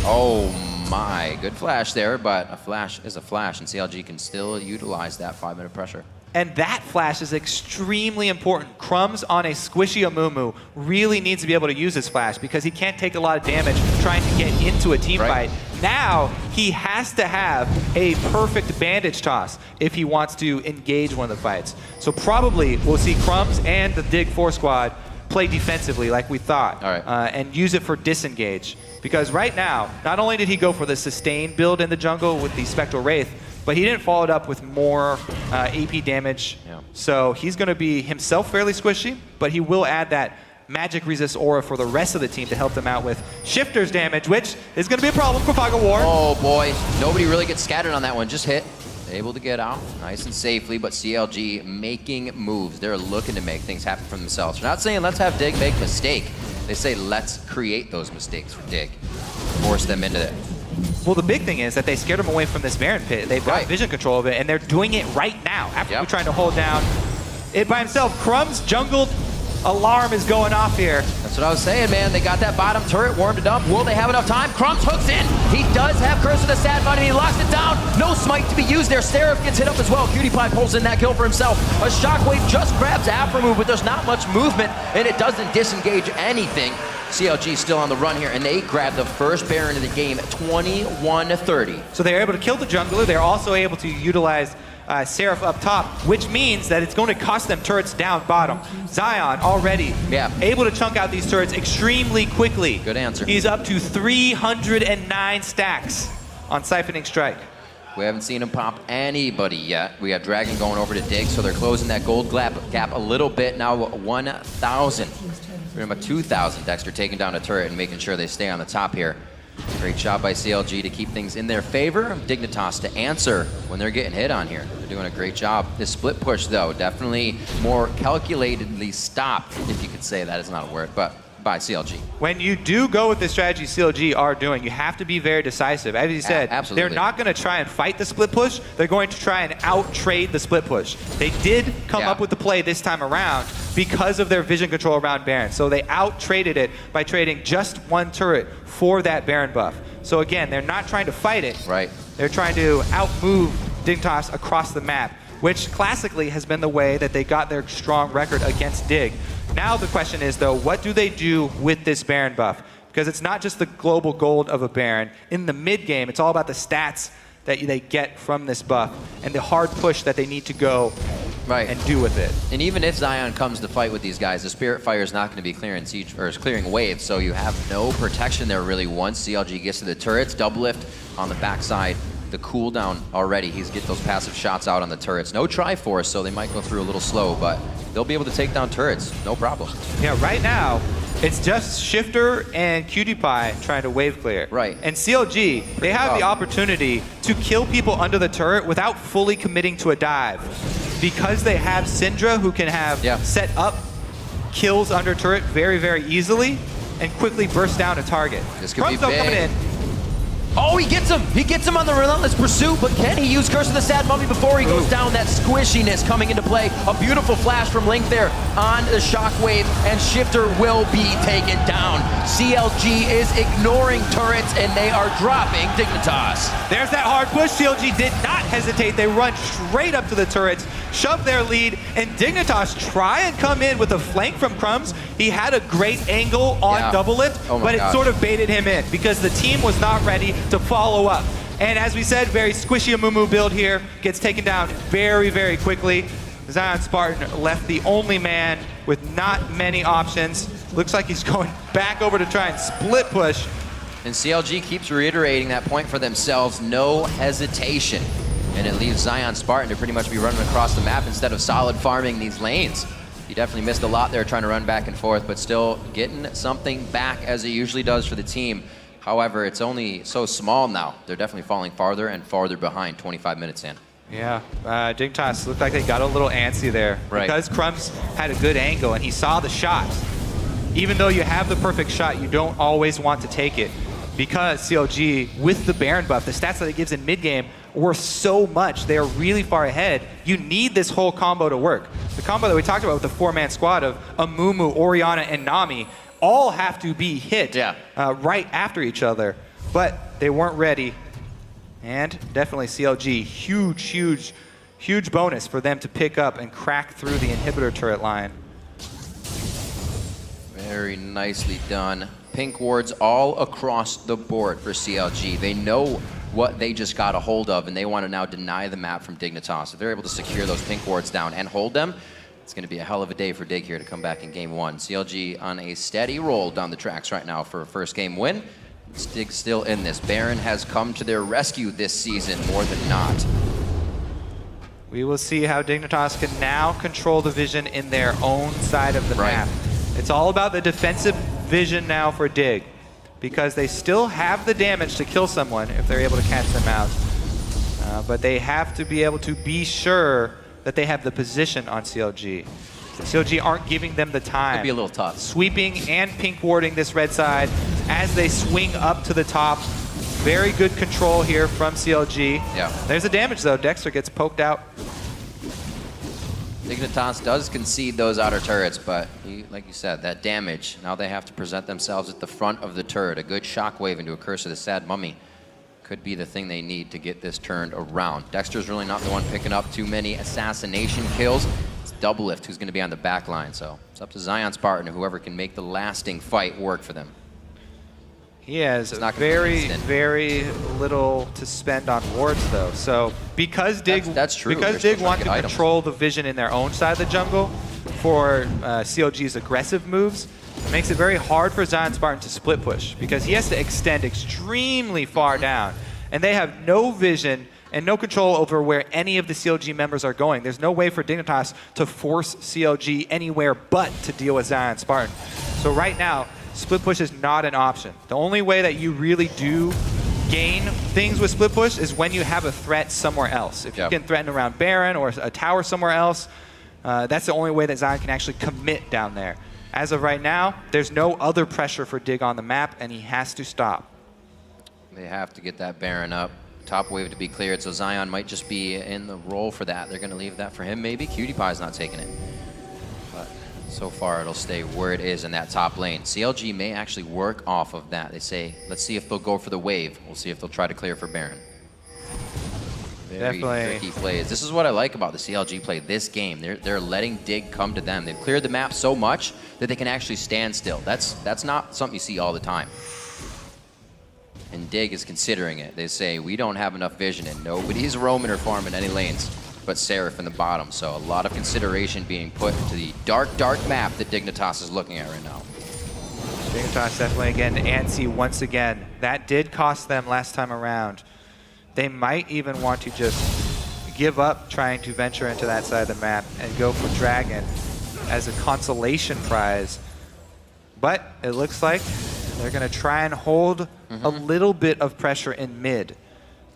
Oh my, good flash there, but a flash is a flash, and CLG can still utilize that 5-minute pressure. And that flash is extremely important. Crumbs on a squishy Amumu really needs to be able to use his flash because he can't take a lot of damage trying to get into a team fight. Now, he has to have a perfect bandage toss if he wants to engage one of the fights. So probably we'll see Crumbs and the Dig 4 squad play defensively like we thought, and use it for disengage. Because right now, not only did he go for the sustain build in the jungle with the Spectral Wraith, but he didn't follow it up with more AP damage. So he's going to be himself fairly squishy, but he will add that magic resist aura for the rest of the team to help them out with Shifter's damage, which is going to be a problem for Faga War. Oh boy, nobody really gets scattered on that one, just hit. Able to get out nice and safely, but CLG making moves. They're looking to make things happen for themselves. They're not saying let's have Dig make a mistake. They say let's create those mistakes for Dig. Force them into it. Well, the big thing is that they scared him away from this Baron pit. They've got vision control of it, and they're doing it right now. After trying to hold down it by himself. Crumb's jungled alarm is going off here. That's what I was saying, man. They got that bottom turret warmed it up. Will they have enough time? Crumbs hooks in. He does have Curse of the Sad Money. He locks it down. No smite to be used there. Seraph gets hit up as well. Cutie Pie pulls in that kill for himself. A Shockwave just grabs Afro move, but there's not much movement, and it doesn't disengage anything. CLG still on the run here, and they grab the first Baron of the game, 21-30. So they're able to kill the jungler. They're also able to utilize Seraph up top, which means that it's going to cost them turrets down bottom. Zion already able to chunk out these turrets extremely quickly. Good answer. He's up to 309 stacks on Siphoning Strike. We haven't seen him pop anybody yet. We have Dragon going over to Dig, so they're closing that gold gap a little bit. Now 1,000. We're about 2,000. Dexter taking down a turret and making sure they stay on the top here. Great job by CLG to keep things in their favor. Dignitas to answer when they're getting hit on here. They're doing a great job. This split push, though, definitely more calculatedly stopped, if you could say that is not a word, but by CLG. When you do go with the strategy CLG are doing, you have to be very decisive. As you said, they're not going to try and fight the split push. They're going to try and out-trade the split push. They did come up with the play this time around because of their vision control around Baron. So they out-traded it by trading just one turret for that Baron buff. So again, they're not trying to fight it. They're trying to out-move Dignitas across the map, which classically has been the way that they got their strong record against Dig. Now the question is, though, what do they do with this Baron buff? Because it's not just the global gold of a Baron. In the mid game, it's all about the stats that they get from this buff and the hard push that they need to go and do with it. And even if Zion comes to fight with these guys, the Spirit Fire is not going to be clearing siege or clearing waves, so you have no protection there really once CLG gets to the turrets. Double lift on the backside. The cooldown already. He's get those passive shots out on the turrets. No Triforce, so they might go through a little slow, but they'll be able to take down turrets, no problem. Yeah, right now, it's just Shifter and Cutie Pie trying to wave clear. And CLG, they have the opportunity to kill people under the turret without fully committing to a dive. Because they have Syndra, who can have set up kills under turret very, very easily and quickly burst down a target. This could be big. Coming in. Oh, he gets him! He gets him on the relentless pursuit, but can he use Curse of the Sad Mummy before he goes down? That squishiness coming into play. A beautiful flash from Link there on the Shockwave, and Shifter will be taken down. CLG is ignoring turrets, and they are dropping Dignitas. There's that hard push. CLG did not hesitate. They run straight up to the turrets, shove their lead, and Dignitas try and come in with a flank from Crumbs. He had a great angle on double lift, but it sort of baited him in because the team was not ready to follow up. And as we said, very squishy Amumu build here, gets taken down very, very quickly. Zion Spartan left the only man with not many options. Looks like he's going back over to try and split push. And CLG keeps reiterating that point for themselves, no hesitation. And it leaves Zion Spartan to pretty much be running across the map instead of solid farming these lanes. He definitely missed a lot there trying to run back and forth, but still getting something back as it usually does for the team. However, it's only so small now. They're definitely falling farther and farther behind 25 minutes in. Yeah, Dignitas looked like they got a little antsy there. Because Crumbs had a good angle and he saw the shot. Even though you have the perfect shot, you don't always want to take it. Because CLG, with the Baron buff, the stats that it gives in mid-game were so much. They are really far ahead. You need this whole combo to work. The combo that we talked about with the four-man squad of Amumu, Orianna, and Nami all have to be hit Yeah. right after each other, but they weren't ready. And definitely CLG, huge bonus for them to pick up and crack through the inhibitor turret line. Very nicely done. Pink wards all across the board for CLG. They know what they just got a hold of, and they want to now deny the map from Dignitas. If they're able to secure those pink wards down and hold them, it's going to be a hell of a day for Dig here to come back in game one. CLG on a steady roll down the tracks right now for a first game win. Dig's still in this. Baron has come to their rescue this season more than not. We will see how Dignitas can now control the vision in their own side of the map. It's all about the defensive vision now for Dig, because they still have the damage to kill someone if they're able to catch them out. But they have to be able to be sure that they have the position on CLG. CLG aren't giving them the time. It'd be a little tough. Sweeping and pink warding this red side as they swing up to the top. Very good control here from CLG. Yeah. There's a damage though. Dexter gets poked out. Dignitas does concede those outer turrets, but like you said, that damage, now they have to present themselves at the front of the turret. A good shockwave into a Curse of the Sad Mummy could be the thing they need to get this turned around. Dexter's really not the one picking up too many assassination kills. It's Doublelift who's going to be on the back line, so it's up to Zion Spartan or whoever can make the lasting fight work for them. He has not gonna be instant. very little to spend on wards though. So because Dig, that's true. Because They're Dig still want trying to to get control the vision in their own side of the jungle for CLG's aggressive moves, it makes it very hard for Zion Spartan to split push because he has to extend extremely far down, and they have no vision and no control over where any of the CLG members are going. There's no way for Dignitas to force CLG anywhere but to deal with Zion Spartan. So right now, split push is not an option. The only way that you really do gain things with split push is when you have a threat somewhere else. If you can threaten around Baron or a tower somewhere else, that's the only way that Zion can actually commit down there. As of right now, there's no other pressure for Dig on the map, and he has to stop. They have to get that Baron up. Top wave to be cleared, so Zion might just be in the role for that. They're going to leave that for him, maybe. Cutie Pie's not taking it. But so far, it'll stay where it is in that top lane. CLG may actually work off of that. They say, let's see if they'll go for the wave. We'll see if they'll try to clear for Baron. Very tricky plays. This is what I like about the CLG play this game. They're letting Dig come to them. They've cleared the map so much that they can actually stand still. That's not something you see all the time. And Dig is considering it. They say, we don't have enough vision, and nobody's roaming or farming any lanes but Seraph in the bottom. So a lot of consideration being put into the dark map that Dignitas is looking at right now. Dignitas definitely getting antsy once again. That did cost them last time around. They might even want to just give up trying to venture into that side of the map and go for Dragon as a consolation prize. But it looks like they're going to try and hold a little bit of pressure in mid.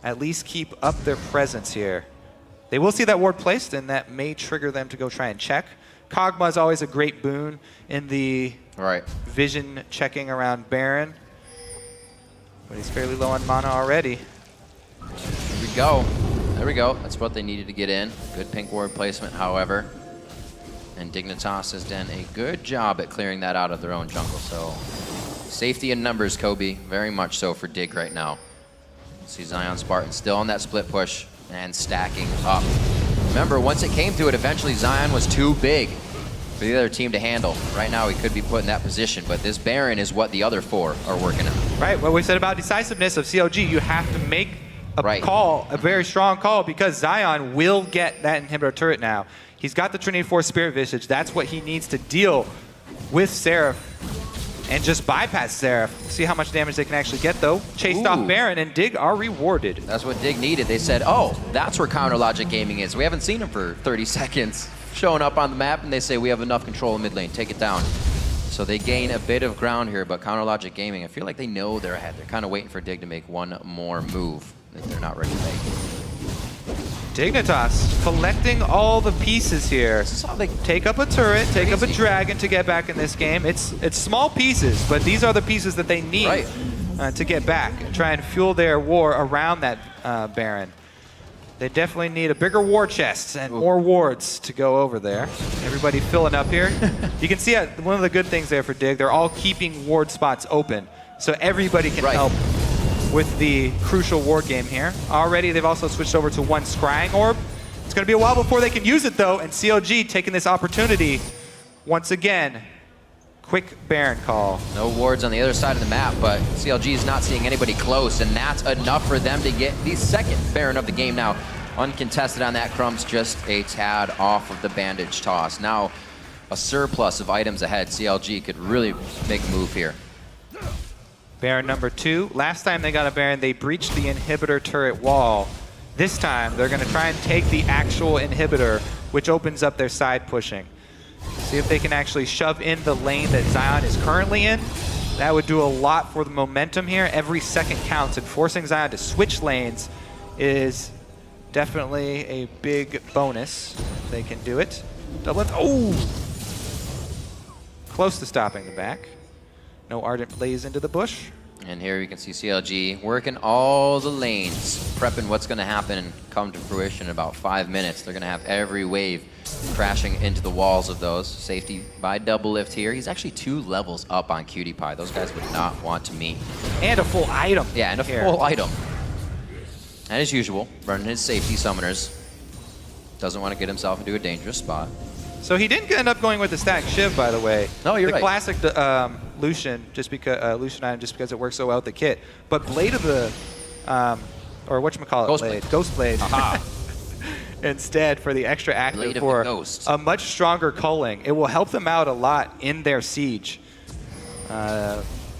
At least keep up their presence here. They will see that ward placed, and that may trigger them to go try and check. Kog'Maw is always a great boon in the vision checking around Baron. But he's fairly low on mana already. Here we go. There we go. That's what they needed to get in. Good pink ward placement, however. And Dignitas has done a good job at clearing that out of their own jungle. So safety in numbers, Kobe. Very much so for Dig right now. See Zion Spartan still on that split push and stacking up. Remember, once it came to it, eventually Zion was too big for the other team to handle. Right now, he could be put in that position, but this Baron is what the other four are working on. Right, what we said about decisiveness of CLG, you have to make a call, a very strong call, because Zion will get that inhibitor turret now. He's got the Trinity Force Spirit Visage. That's what he needs to deal with Seraph and just bypass Seraph. See how much damage they can actually get, though. Chased off Baron, and Dig are rewarded. That's what Dig needed. They said, oh, that's where Counter Logic Gaming is. We haven't seen him for 30 seconds. Showing up on the map, and they say, we have enough control in mid lane. Take it down. So they gain a bit of ground here, but Counter Logic Gaming, I feel like they know they're ahead. They're kind of waiting for Dig to make one more move that they're not ready to make. Dignitas collecting all the pieces here. This is how they take up a turret, take up a dragon to get back in this game. It's small pieces, but these are the pieces that they need to get back and try and fuel their war around that Baron. They definitely need a bigger war chest and more wards to go over there. Everybody filling up here. You can see one of the good things there for Dig, they're all keeping ward spots open, so everybody can help with the crucial ward game here. Already, they've also switched over to one scrying orb. It's going to be a while before they can use it, though, and CLG taking this opportunity once again. Quick Baron call. No wards on the other side of the map, but CLG is not seeing anybody close, and that's enough for them to get the second Baron of the game now. Uncontested on that. Crumbs just a tad off of the bandage toss. Now a surplus of items ahead. CLG could really make a move here. Baron number 2. Last time they got a Baron, they breached the inhibitor turret wall. This time, they're going to try and take the actual inhibitor, which opens up their side pushing. See if they can actually shove in the lane that Zion is currently in. That would do a lot for the momentum here. Every second counts, and forcing Zion to switch lanes is definitely a big bonus. They can do it. Double lift. Oh! Close to stopping the back. No Ardent Blaze into the bush. And here you can see CLG working all the lanes, prepping what's going to happen and come to fruition in about 5 minutes. They're going to have every wave crashing into the walls of those. Safety by Double Lift here. He's actually 2 levels up on Cutie Pie. Those guys would not want to meet. And a full item. Yeah, and a full item. And as usual, running his safety summoners. Doesn't want to get himself into a dangerous spot. So he didn't end up going with the static Shiv, by the way. No, you're the right. Classic Lucian, just because Lucian item, just because it works so well with the kit. But Blade of the, or whatchamacallit, Ghost Blade. Aha. Instead, for the extra active for a much stronger culling. It will help them out a lot in their siege.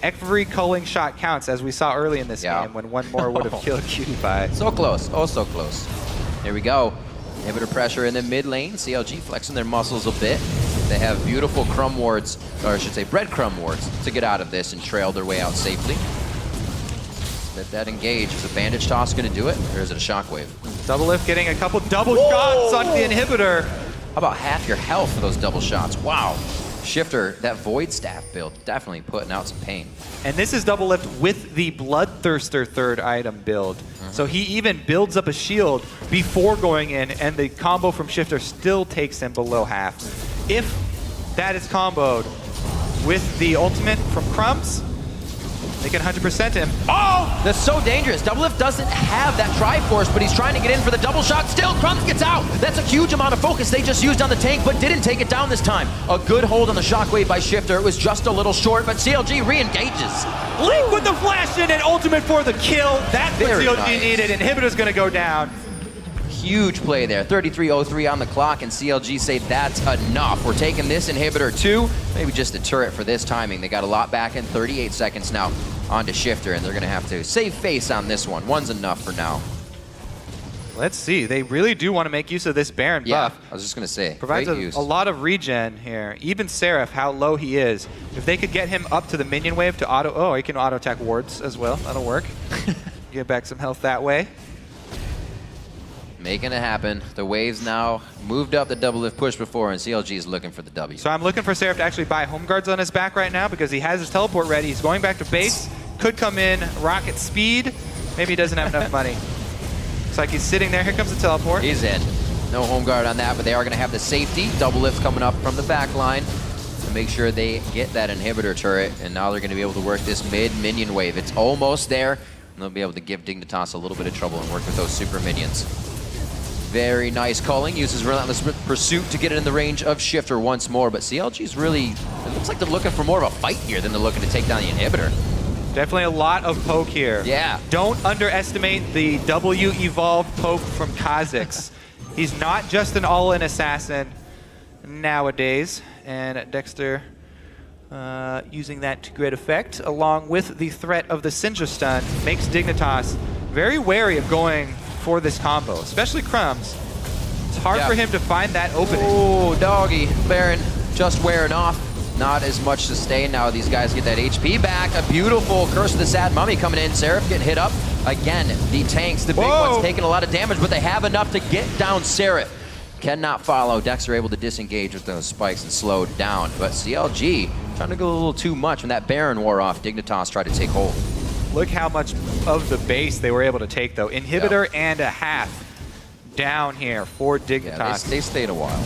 Every culling shot counts, as we saw early in this game, when one more would have killed Cutie Pie. So close, oh so close. Here we go. Inhibitor pressure in the mid lane. CLG flexing their muscles a bit. They have beautiful crumb wards, or I should say breadcrumb wards, to get out of this and trail their way out safely. Let that engage. Is a bandage toss going to do it, or is it a shockwave? Double Lift getting a couple double shots on the inhibitor. How about half your health for those double shots? Wow. Shifter, that Void Staff build, definitely putting out some pain. And this is Double Lift with the Bloodthirster third item build. So he even builds up a shield before going in, and the combo from Shifter still takes him below half. If that is comboed with the ultimate from Crumbs, they can 100% him. Oh! That's so dangerous. Double Lift doesn't have that Triforce, but he's trying to get in for the double shot. Still, Crumbs gets out. That's a huge amount of focus they just used on the tank, but didn't take it down this time. A good hold on the shockwave by Shifter. It was just a little short, but CLG re-engages. Link with the flash in and ultimate for the kill. That's what Very CLG nice. needed. Inhibitor's going to go down. Huge play there. 33:03 on the clock, and CLG say that's enough. We're taking this inhibitor too. Maybe just a turret for this timing. They got a lot back in 38 seconds now onto Shifter, and they're going to have to save face on this one. One's enough for now. Let's see. They really do want to make use of this Baron buff. I was just going to say. Provides a lot of regen here. Even Seraph, how low he is. If they could get him up to the minion wave to auto... Oh, he can auto-attack wards as well. That'll work. Get back some health that way. Making it happen. The waves now moved up the double lift push before, and CLG is looking for the W. So I'm looking for Seraph to actually buy home guards on his back right now because he has his teleport ready. He's going back to base. Could come in rocket speed. Maybe he doesn't have enough money. Looks like he's sitting there. Here comes the teleport. He's in. No home guard on that, but they are going to have the safety. Double lift coming up from the back line to make sure they get that inhibitor turret, and now they're going to be able to work this mid-minion wave. It's almost there, and they'll be able to give Dignitas a little bit of trouble and work with those super minions. Very nice calling. Uses Relentless Pursuit to get it in the range of Shifter once more, but CLG's really, it looks like they're looking for more of a fight here than they're looking to take down the inhibitor. Definitely a lot of poke here. Yeah. Don't underestimate the W evolved poke from Kha'Zix. He's not just an all-in assassin nowadays, and Dexter using that to great effect, along with the threat of the Syndra stun, makes Dignitas very wary of going for this combo, especially Crumbs. It's hard for him to find that opening. Oh, doggy. Baron just wearing off. Not as much sustain now. These guys get that HP back. A beautiful Curse of the Sad Mummy coming in. Seraph getting hit up. Again, the tanks, the big ones, taking a lot of damage, but they have enough to get down Seraph. Cannot follow. Dexter able to disengage with those spikes and slow down. But CLG trying to go a little too much. When that Baron wore off, Dignitas tried to take hold. Look how much of the base they were able to take, though. Inhibitor and a half. down here for Dignitas. Yeah, they stayed a while.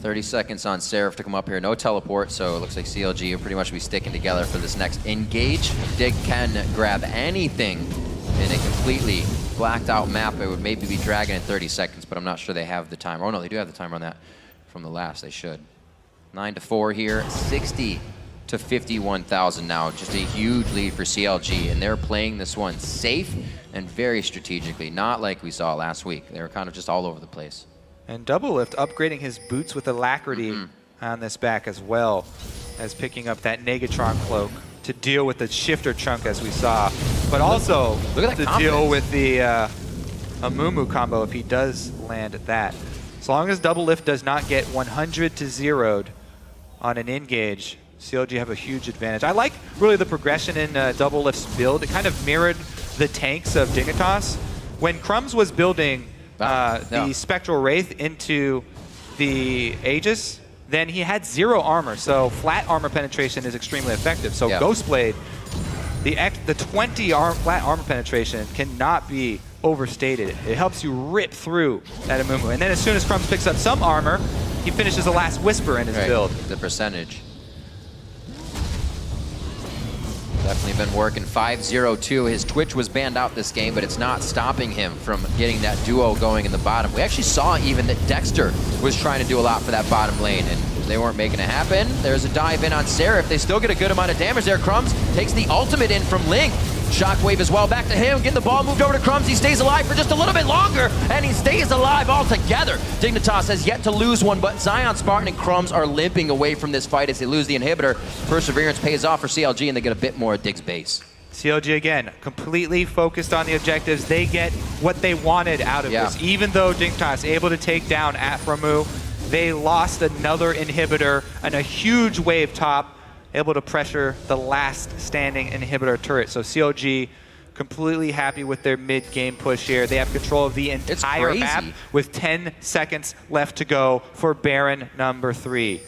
30 seconds on Seraph to come up here. No teleport, so it looks like CLG will pretty much be sticking together for this next engage. Dig can grab anything in a completely blacked out map. It would maybe be Dragon in 30 seconds, but I'm not sure they have the timer. Oh no, they do have the timer on that from the last. They should. 9-4 here, 60 to 51,000 now. Just a huge lead for CLG, and they're playing this one safe and very strategically, not like we saw last week. They were kind of just all over the place. And Doublelift upgrading his boots with alacrity on this back as well as picking up that Negatron cloak to deal with the shifter chunk as we saw, but also Look at that to confidence. deal with the Amumu combo if he does land that. As long as Doublelift does not get 100 to 0'd on an engage, CLG have a huge advantage. I like really the progression in Doublelift's build. It kind of mirrored the tanks of Dignitas. When Crumbs was building the Spectral Wraith into the Aegis, then he had 0 armor, so flat armor penetration is extremely effective. So Ghostblade, the 20 flat armor penetration cannot be overstated. It helps you rip through that Amumu. And then as soon as Crumbs picks up some armor, he finishes the last Whisper in his build. The percentage. Definitely been working. 5-0-2. His Twitch was banned out this game, but it's not stopping him from getting that duo going in the bottom. We actually saw even that Dexter was trying to do a lot for that bottom lane, and they weren't making it happen. There's a dive in on Seraph. They still get a good amount of damage there. Crumbs takes the ultimate in from Link. Shockwave as well, back to him, getting the ball moved over to Crumbs. He stays alive for just a little bit longer, and he stays alive altogether. Dignitas has yet to lose one, but Zion, Spartan, and Crumbs are limping away from this fight as they lose the inhibitor. Perseverance pays off for CLG, and they get a bit more at Dig's base. CLG, again, completely focused on the objectives. They get what they wanted out of this. Even though Dignitas able to take down Aphromu, they lost another inhibitor and a huge wave top, able to pressure the last standing inhibitor turret. So CLG completely happy with their mid-game push here. They have control of the entire map with 10 seconds left to go for Baron number 3.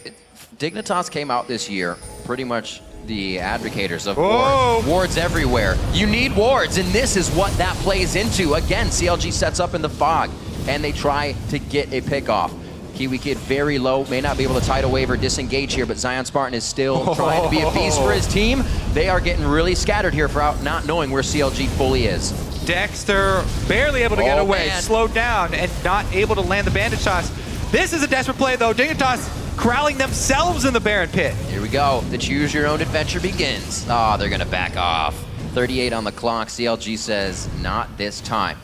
Dignitas came out this year pretty much the advocators of wards. Wards everywhere. You need wards, and this is what that plays into. Again, CLG sets up in the fog, and they try to get a pick off. Kiwi Kid very low, may not be able to tidal wave or disengage here, but Zion Spartan is still trying to be a beast for his team. They are getting really scattered here for not knowing where CLG fully is. Dexter barely able to get away, slowed down, and not able to land the bandit shots. This is a desperate play though. Dignitas corralling themselves in the Baron pit. Here we go. The choose your own adventure begins. Oh, they're gonna back off. 38 on the clock. CLG says not this time.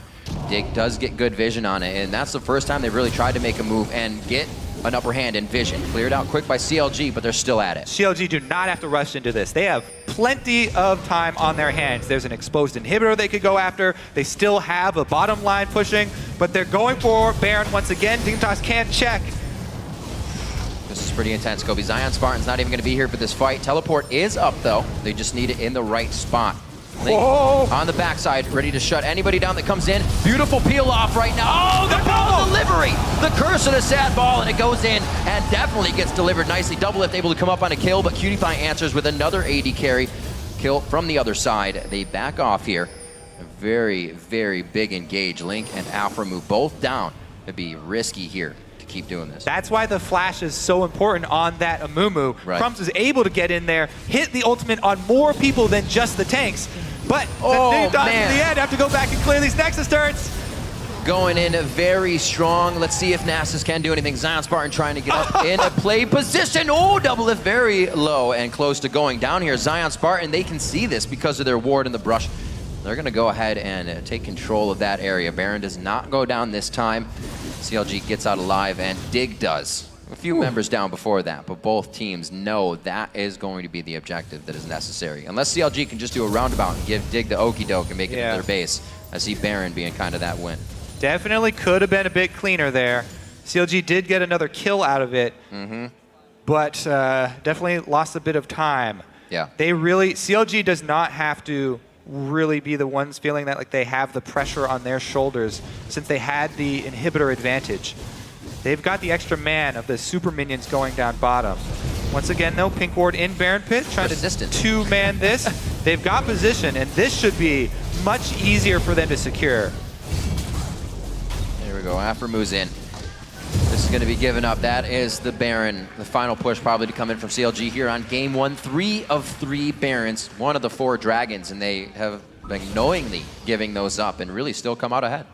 Dig does get good vision on it, and that's the first time they've really tried to make a move and get an upper hand in vision. Cleared out quick by CLG, but they're still at it. CLG do not have to rush into this. They have plenty of time on their hands. There's an exposed inhibitor they could go after. They still have a bottom line pushing, but they're going for Baron once again. Dignitas can check. This is pretty intense, Kobe. Zion Spartan's not even going to be here for this fight. Teleport is up, though. They just need it in the right spot. Link on the backside, ready to shut anybody down that comes in. Beautiful peel off right now. Oh, the ball delivery! The curse of the sad ball, and it goes in and definitely gets delivered nicely. Doublelift able to come up on a kill, but Cutie Pie answers with another AD carry. Kill from the other side. They back off here. A very, very big engage. Link and Aphromu both down. It'd be risky here to keep doing this. That's why the flash is so important on that Amumu. Crumbs is able to get in there, hit the ultimate on more people than just the tanks. But the Dignitas in the end have to go back and clear these Nexus turrets. Going in very strong. Let's see if Nasus can do anything. Zion Spartan trying to get up in a play position. Oh, Doublelift very low and close to going down here. Zion Spartan, they can see this because of their ward in the brush. They're going to go ahead and take control of that area. Baron does not go down this time. CLG gets out alive, and Dig does. A few members down before that, but both teams know that is going to be the objective that is necessary. Unless CLG can just do a roundabout and give Dig the okie doke and make it to their base. I see Baron being kind of that win. Definitely could have been a bit cleaner there. CLG did get another kill out of it, but definitely lost a bit of time. Yeah. CLG does not have to really be the ones feeling that like they have the pressure on their shoulders since they had the inhibitor advantage. They've got the extra man of the super minions going down bottom. Once again, though, Pink Ward in Baron Pit, trying Persistent. to two-man this. They've got position, and this should be much easier for them to secure. There we go. Afro moves in. This is going to be given up. That is the Baron. The final push probably to come in from CLG here on game 1. 3 of 3 Barons, 1 of the 4 Dragons, and they have been knowingly giving those up and really still come out ahead.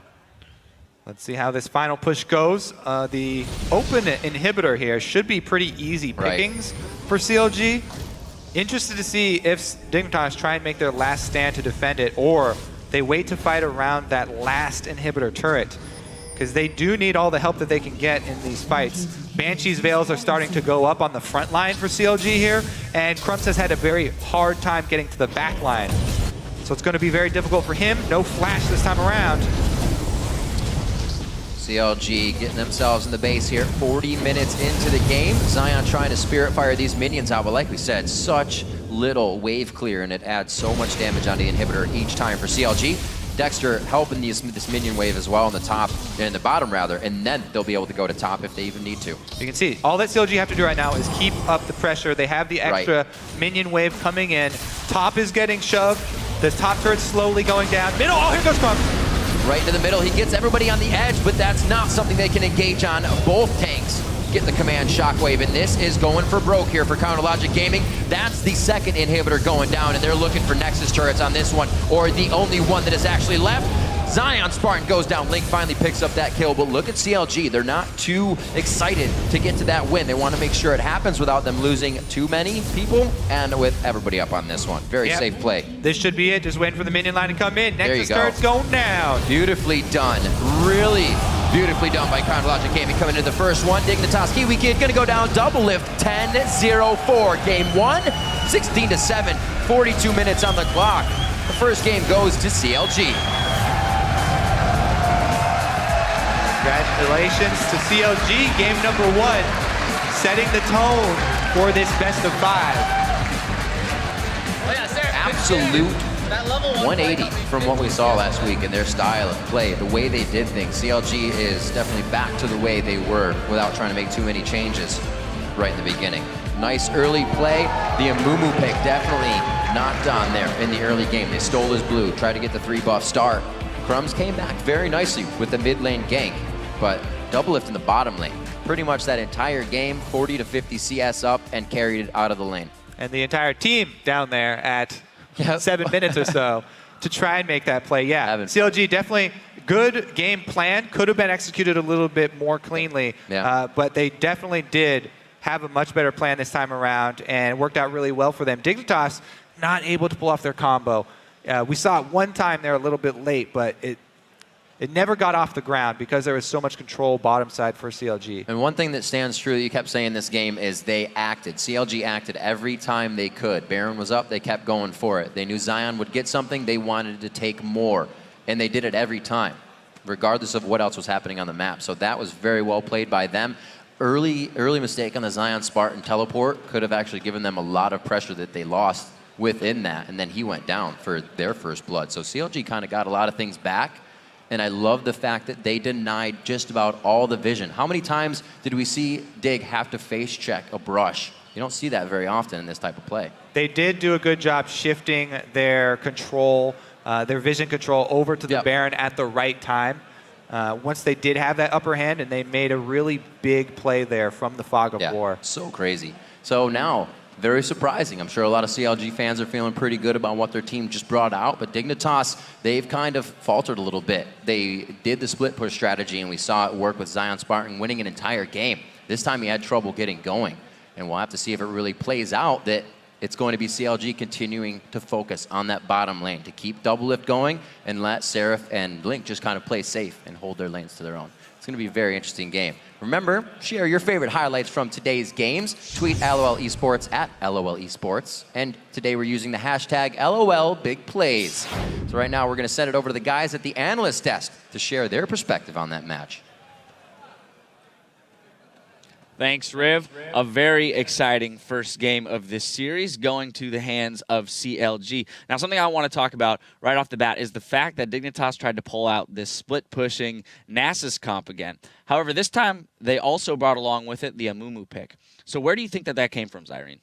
Let's see how this final push goes. The open inhibitor here should be pretty easy pickings for CLG. Interested to see if Dignitas try and make their last stand to defend it, or they wait to fight around that last inhibitor turret, because they do need all the help that they can get in these fights. Banshee's Veils are starting to go up on the front line for CLG here, and Crumbs has had a very hard time getting to the back line. So it's going to be very difficult for him. No flash this time around. CLG getting themselves in the base here. 40 minutes into the game. Zion trying to Spirit Fire these minions out, but like we said, such little wave clear, and it adds so much damage on the inhibitor each time for CLG. Dexter helping this minion wave as well on the top, and the bottom rather, and then they'll be able to go to top if they even need to. You can see, all that CLG have to do right now is keep up the pressure. They have the extra minion wave coming in. Top is getting shoved. The top turret's slowly going down. Middle, oh, here goes Crumbs. Right into the middle, he gets everybody on the edge, but that's not something they can engage on. Both tanks get the command shockwave, and this is going for broke here for Counterlogic Gaming. That's the second inhibitor going down, and they're looking for Nexus turrets on this one, or the only one that is actually left. Zion Spartan goes down. Link finally picks up that kill, but look at CLG. They're not too excited to get to that win. They want to make sure it happens without them losing too many people, and with everybody up on this one. Very safe play. This should be it. Just waiting for the minion line to come in. There you Nexus go. turret's going down. Beautifully done. Really beautifully done by Chronologic Gaming coming into the first one. Dignitas Kiwi Kid gonna go down double lift 10-0-4. Game 1, 16-7, 42 minutes on the clock. The first game goes to CLG. Congratulations to CLG, game number 1, setting the tone for this best of 5. Absolute 180 from what we saw last week in their style of play, the way they did things. CLG is definitely back to the way they were without trying to make too many changes right in the beginning. Nice early play. The Amumu pick definitely not done there in the early game. They stole his blue, tried to get the 3-buff start. Crumbs came back very nicely with the mid lane gank, but double lift in the bottom lane. Pretty much that entire game, 40 to 50 CS up, and carried it out of the lane. And the entire team down there at 7 minutes or so to try and make that play. Yeah, CLG definitely good game plan. Could have been executed a little bit more cleanly, but they definitely did have a much better plan this time around, and worked out really well for them. Dignitas not able to pull off their combo. We saw it one time there a little bit late, but it never got off the ground because there was so much control bottom side for CLG. And one thing that stands true that you kept saying this game is they acted. CLG acted every time they could. Baron was up, they kept going for it. They knew Zion would get something, they wanted to take more. And they did it every time, regardless of what else was happening on the map. So that was very well played by them. Early mistake on the Zion Spartan teleport could have actually given them a lot of pressure that they lost within that. And then he went down for their first blood. So CLG kind of got a lot of things back. And I love the fact that they denied just about all the vision. How many times did we see Dig have to face check a brush? You don't see that very often in this type of play. They did do a good job shifting their control, their vision control over to the Baron at the right time. Once they did have that upper hand, and they made a really big play there from the Fog of War. So crazy. So now, very surprising. I'm sure a lot of CLG fans are feeling pretty good about what their team just brought out, but Dignitas, they've kind of faltered a little bit. They did the split push strategy, and we saw it work with Zion Spartan winning an entire game. This time he had trouble getting going, and we'll have to see if it really plays out that it's going to be CLG continuing to focus on that bottom lane to keep double lift going and let Seraph and Link just kind of play safe and hold their lanes to their own. It's going to be a very interesting game. Remember, share your favorite highlights from today's games. Tweet LOL Esports at LOL Esports. And today we're using the hashtag LOL Big Plays. So right now we're going to send it over to the guys at the analyst desk to share their perspective on that match. Thanks, Riv. A very exciting first game of this series going to the hands of CLG. Now, something I want to talk about right off the bat is the fact that Dignitas tried to pull out this split-pushing Nasus comp again. However, this time they also brought along with it the Amumu pick. So where do you think that came from, Zyrene?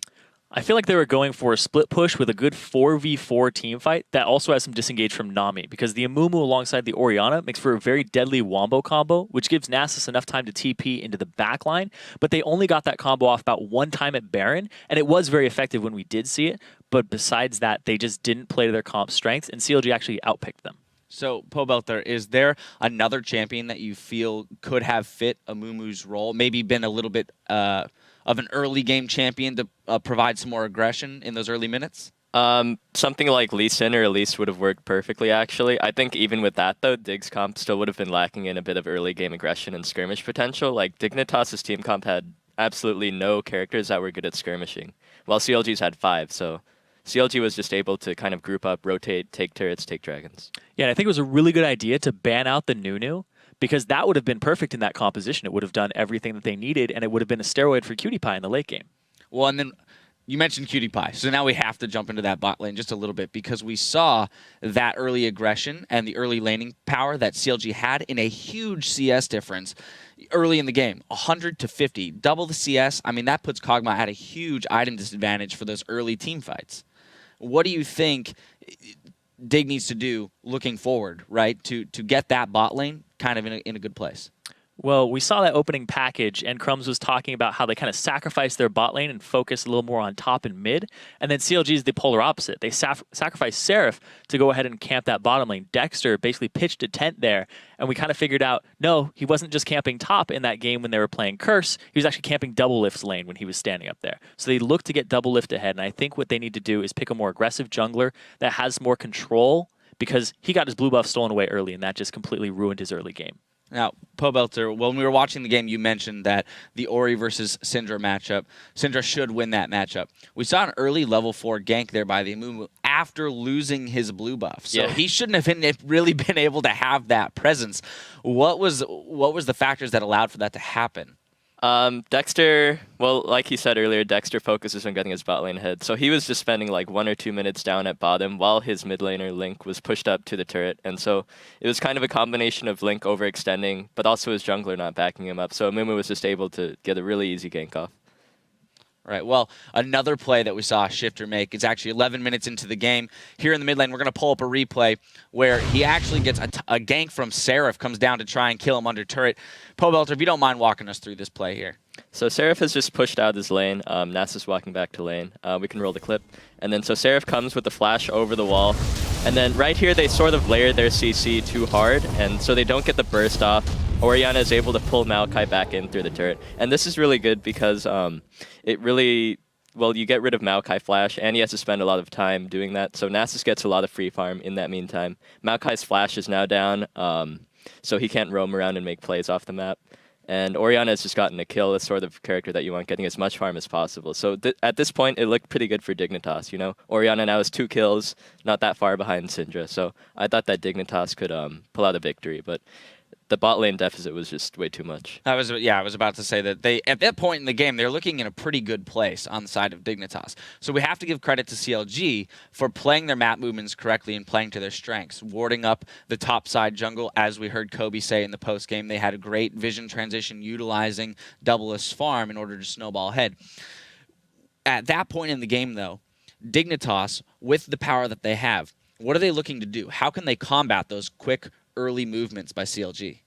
I feel like they were going for a split push with a good 4v4 team fight that also has some disengage from Nami, because the Amumu alongside the Orianna makes for a very deadly wombo combo, which gives Nasus enough time to TP into the backline, but they only got that combo off about one time at Baron, and it was very effective when we did see it, but besides that, they just didn't play to their comp strengths, and CLG actually outpicked them. So, Pobelter, is there another champion that you feel could have fit Amumu's role, maybe been a little bit of an early game champion to provide some more aggression in those early minutes? Something like Lee Sin or Elise would have worked perfectly, actually. I think even with that, though, Dig's comp still would have been lacking in a bit of early game aggression and skirmish potential. Like, Dignitas' team comp had absolutely no characters that were good at skirmishing, while CLG's had 5, so CLG was just able to kind of group up, rotate, take turrets, take dragons. Yeah, and I think it was a really good idea to ban out the Nunu, because that would have been perfect in that composition. It would have done everything that they needed, and it would have been a steroid for Cutie Pie in the late game. Well, and then you mentioned Cutie Pie, so now we have to jump into that bot lane just a little bit, because we saw that early aggression and the early laning power that CLG had in a huge CS difference early in the game, 100 to 50, double the CS. I mean, that puts Kog'Maw at a huge item disadvantage for those early team fights. What do you think Dig needs to do looking forward, right, to get that bot lane kind of in a good place? Well, we saw that opening package, and Crumbs was talking about how they kind of sacrificed their bot lane and focused a little more on top and mid. And then CLG is the polar opposite. They sacrificed Seraph to go ahead and camp that bottom lane. Dexter basically pitched a tent there, and we kind of figured out, no, he wasn't just camping top in that game when they were playing Curse. He was actually camping double lift's lane when he was standing up there. So they looked to get double lift ahead, and I think what they need to do is pick a more aggressive jungler that has more control, because he got his blue buff stolen away early, and that just completely ruined his early game. Now, Pobelter, when we were watching the game, you mentioned that the Ori versus Syndra matchup, Syndra should win that matchup. We saw an early level 4 gank there by the Amumu after losing his blue buff. So he shouldn't have really been able to have that presence. What was the factors that allowed for that to happen? Dexter, well, like he said earlier, Dexter focuses on getting his bot lane ahead. So he was just spending like 1 or 2 minutes down at bottom while his mid laner Link was pushed up to the turret. And so it was kind of a combination of Link overextending, but also his jungler not backing him up. So Amumu was just able to get a really easy gank off. Right. Well, another play that we saw Shifter make is actually 11 minutes into the game. Here in the mid lane, we're going to pull up a replay where he actually gets a gank from Seraph, comes down to try and kill him under turret. Pobelter, if you don't mind walking us through this play here. So Seraph has just pushed out his lane. Nasus walking back to lane. We can roll the clip. And then so Seraph comes with the flash over the wall. And then right here, they sort of layer their CC too hard, and so they don't get the burst off. Orianna is able to pull Maokai back in through the turret. And this is really good because it really, well, you get rid of Maokai flash, and he has to spend a lot of time doing that. So Nasus gets a lot of free farm in that meantime. Maokai's flash is now down, so he can't roam around and make plays off the map. And Orianna has just gotten a kill, the sort of character that you want, getting as much farm as possible. So at this point, it looked pretty good for Dignitas, you know? Orianna now has 2 kills, not that far behind Syndra. So I thought that Dignitas could pull out a victory, but the bot lane deficit was just way too much. I was about to say that at that point in the game, they're looking in a pretty good place on the side of Dignitas. So we have to give credit to CLG for playing their map movements correctly and playing to their strengths, warding up the top side jungle. As we heard Kobe say in the post game, they had a great vision transition utilizing Double's farm in order to snowball ahead. At that point in the game, though, Dignitas, with the power that they have, what are they looking to do? How can they combat those quick early movements by CLG?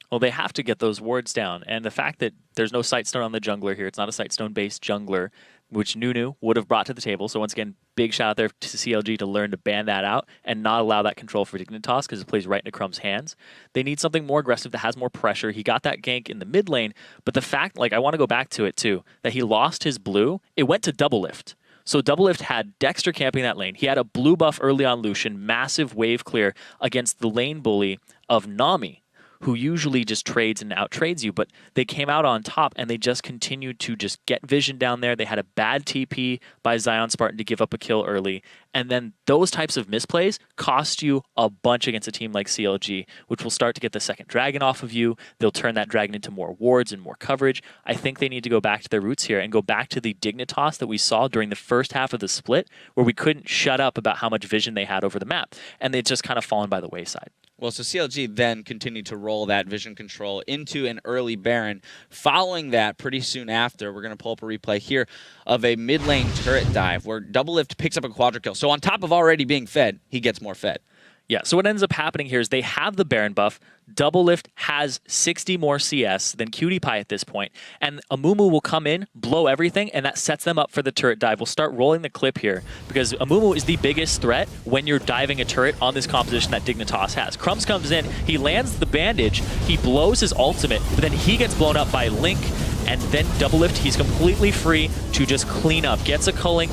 Well, they have to get those wards down, and the fact that there's no Sightstone on the jungler here, it's not a Sightstone-based jungler, which Nunu would have brought to the table. So once again, big shout out there to CLG to learn to ban that out and not allow that control for Dignitas, because it plays right into Crumb's hands. They need something more aggressive that has more pressure. He got that gank in the mid lane, but the fact, like, I want to go back to it too, that he lost his blue, it went to double lift. So Double Lift had Dexter camping that lane. He had a blue buff early on Lucian, massive wave clear against the lane bully of Nami, who usually just trades and out-trades you, but they came out on top and they just continued to just get vision down there. They had a bad TP by Zion Spartan to give up a kill early, And then those types of misplays cost you a bunch against a team like CLG, which will start to get the second dragon off of you. They'll turn that dragon into more wards and more coverage. I think they need to go back to their roots here and go back to the Dignitas that we saw during the first half of the split, where we couldn't shut up about how much vision they had over the map. And they'd just kind of fallen by the wayside. Well, so CLG then continued to roll that vision control into an early Baron. Following that, pretty soon after, we're going to pull up a replay here of a mid lane turret dive where Doublelift picks up a quadra kill. So on top of already being fed, he gets more fed. Yeah, so what ends up happening here is they have the Baron buff. Doublelift has 60 more CS than Cutie Pie at this point, and Amumu will come in, blow everything, and that sets them up for the turret dive. We'll start rolling the clip here because Amumu is the biggest threat when you're diving a turret on this composition that Dignitas has. Crumbs comes in, he lands the bandage, he blows his ultimate, but then he gets blown up by Link, and then Doublelift, he's completely free to just clean up, gets a culling,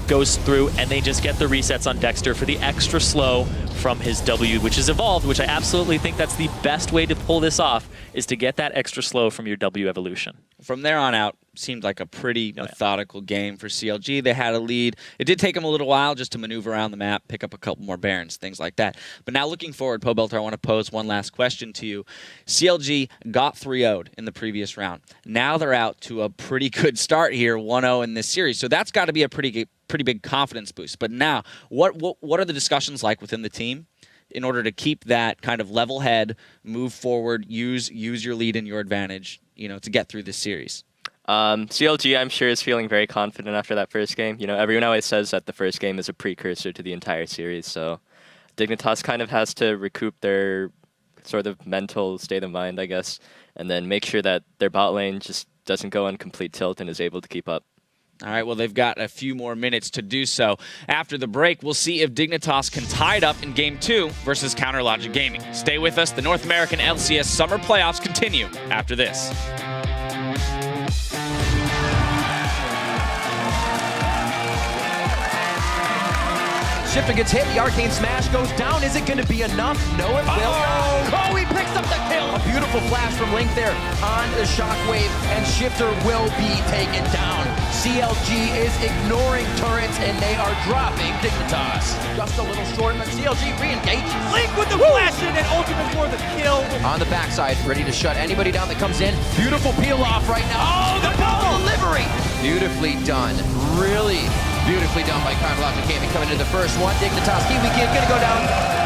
goes through, and they just get the resets on Dexter for the extra slow from his W, which is evolved, which I absolutely think that's the best way to pull this off, is to get that extra slow from your W evolution. From there on out, seemed like a pretty methodical game for CLG. They had a lead. It did take them a little while just to maneuver around the map, pick up a couple more Barons, things like that. But now looking forward, Pobelter, I want to pose one last question to you. CLG got 3-0'd in the previous round. Now they're out to a pretty good start here, 1-0 in this series. So that's got to be a pretty big confidence boost. But now, what are the discussions like within the team in order to keep that kind of level head, move forward, use your lead in your advantage, to get through this series? CLG, I'm sure, is feeling very confident after that first game. Everyone always says that the first game is a precursor to the entire series, so Dignitas kind of has to recoup their sort of mental state of mind, I guess, and then make sure that their bot lane just doesn't go on complete tilt and is able to keep up. All right, well, they've got a few more minutes to do so. After the break, we'll see if Dignitas can tie it up in Game 2 versus CounterLogic Gaming. Stay with us. The North American LCS Summer Playoffs continue after this. Shifter gets hit, the Arcane Smash goes down. Is it going to be enough? No, it will not. Oh, he picks up the kill. A beautiful flash from Link there on the Shockwave, and Shifter will be taken down. CLG is ignoring turrets, and they are dropping Dignitas. Just a little short, but CLG re-engages. Link with the flash in and ultimate for the kill. On the backside, ready to shut anybody down that comes in. Beautiful peel off right now. Oh, the bubble delivery. Beautifully done. Really beautifully done by CounterLogic Gaming coming into the first one. Dignitas Kiwi Kid gonna go down.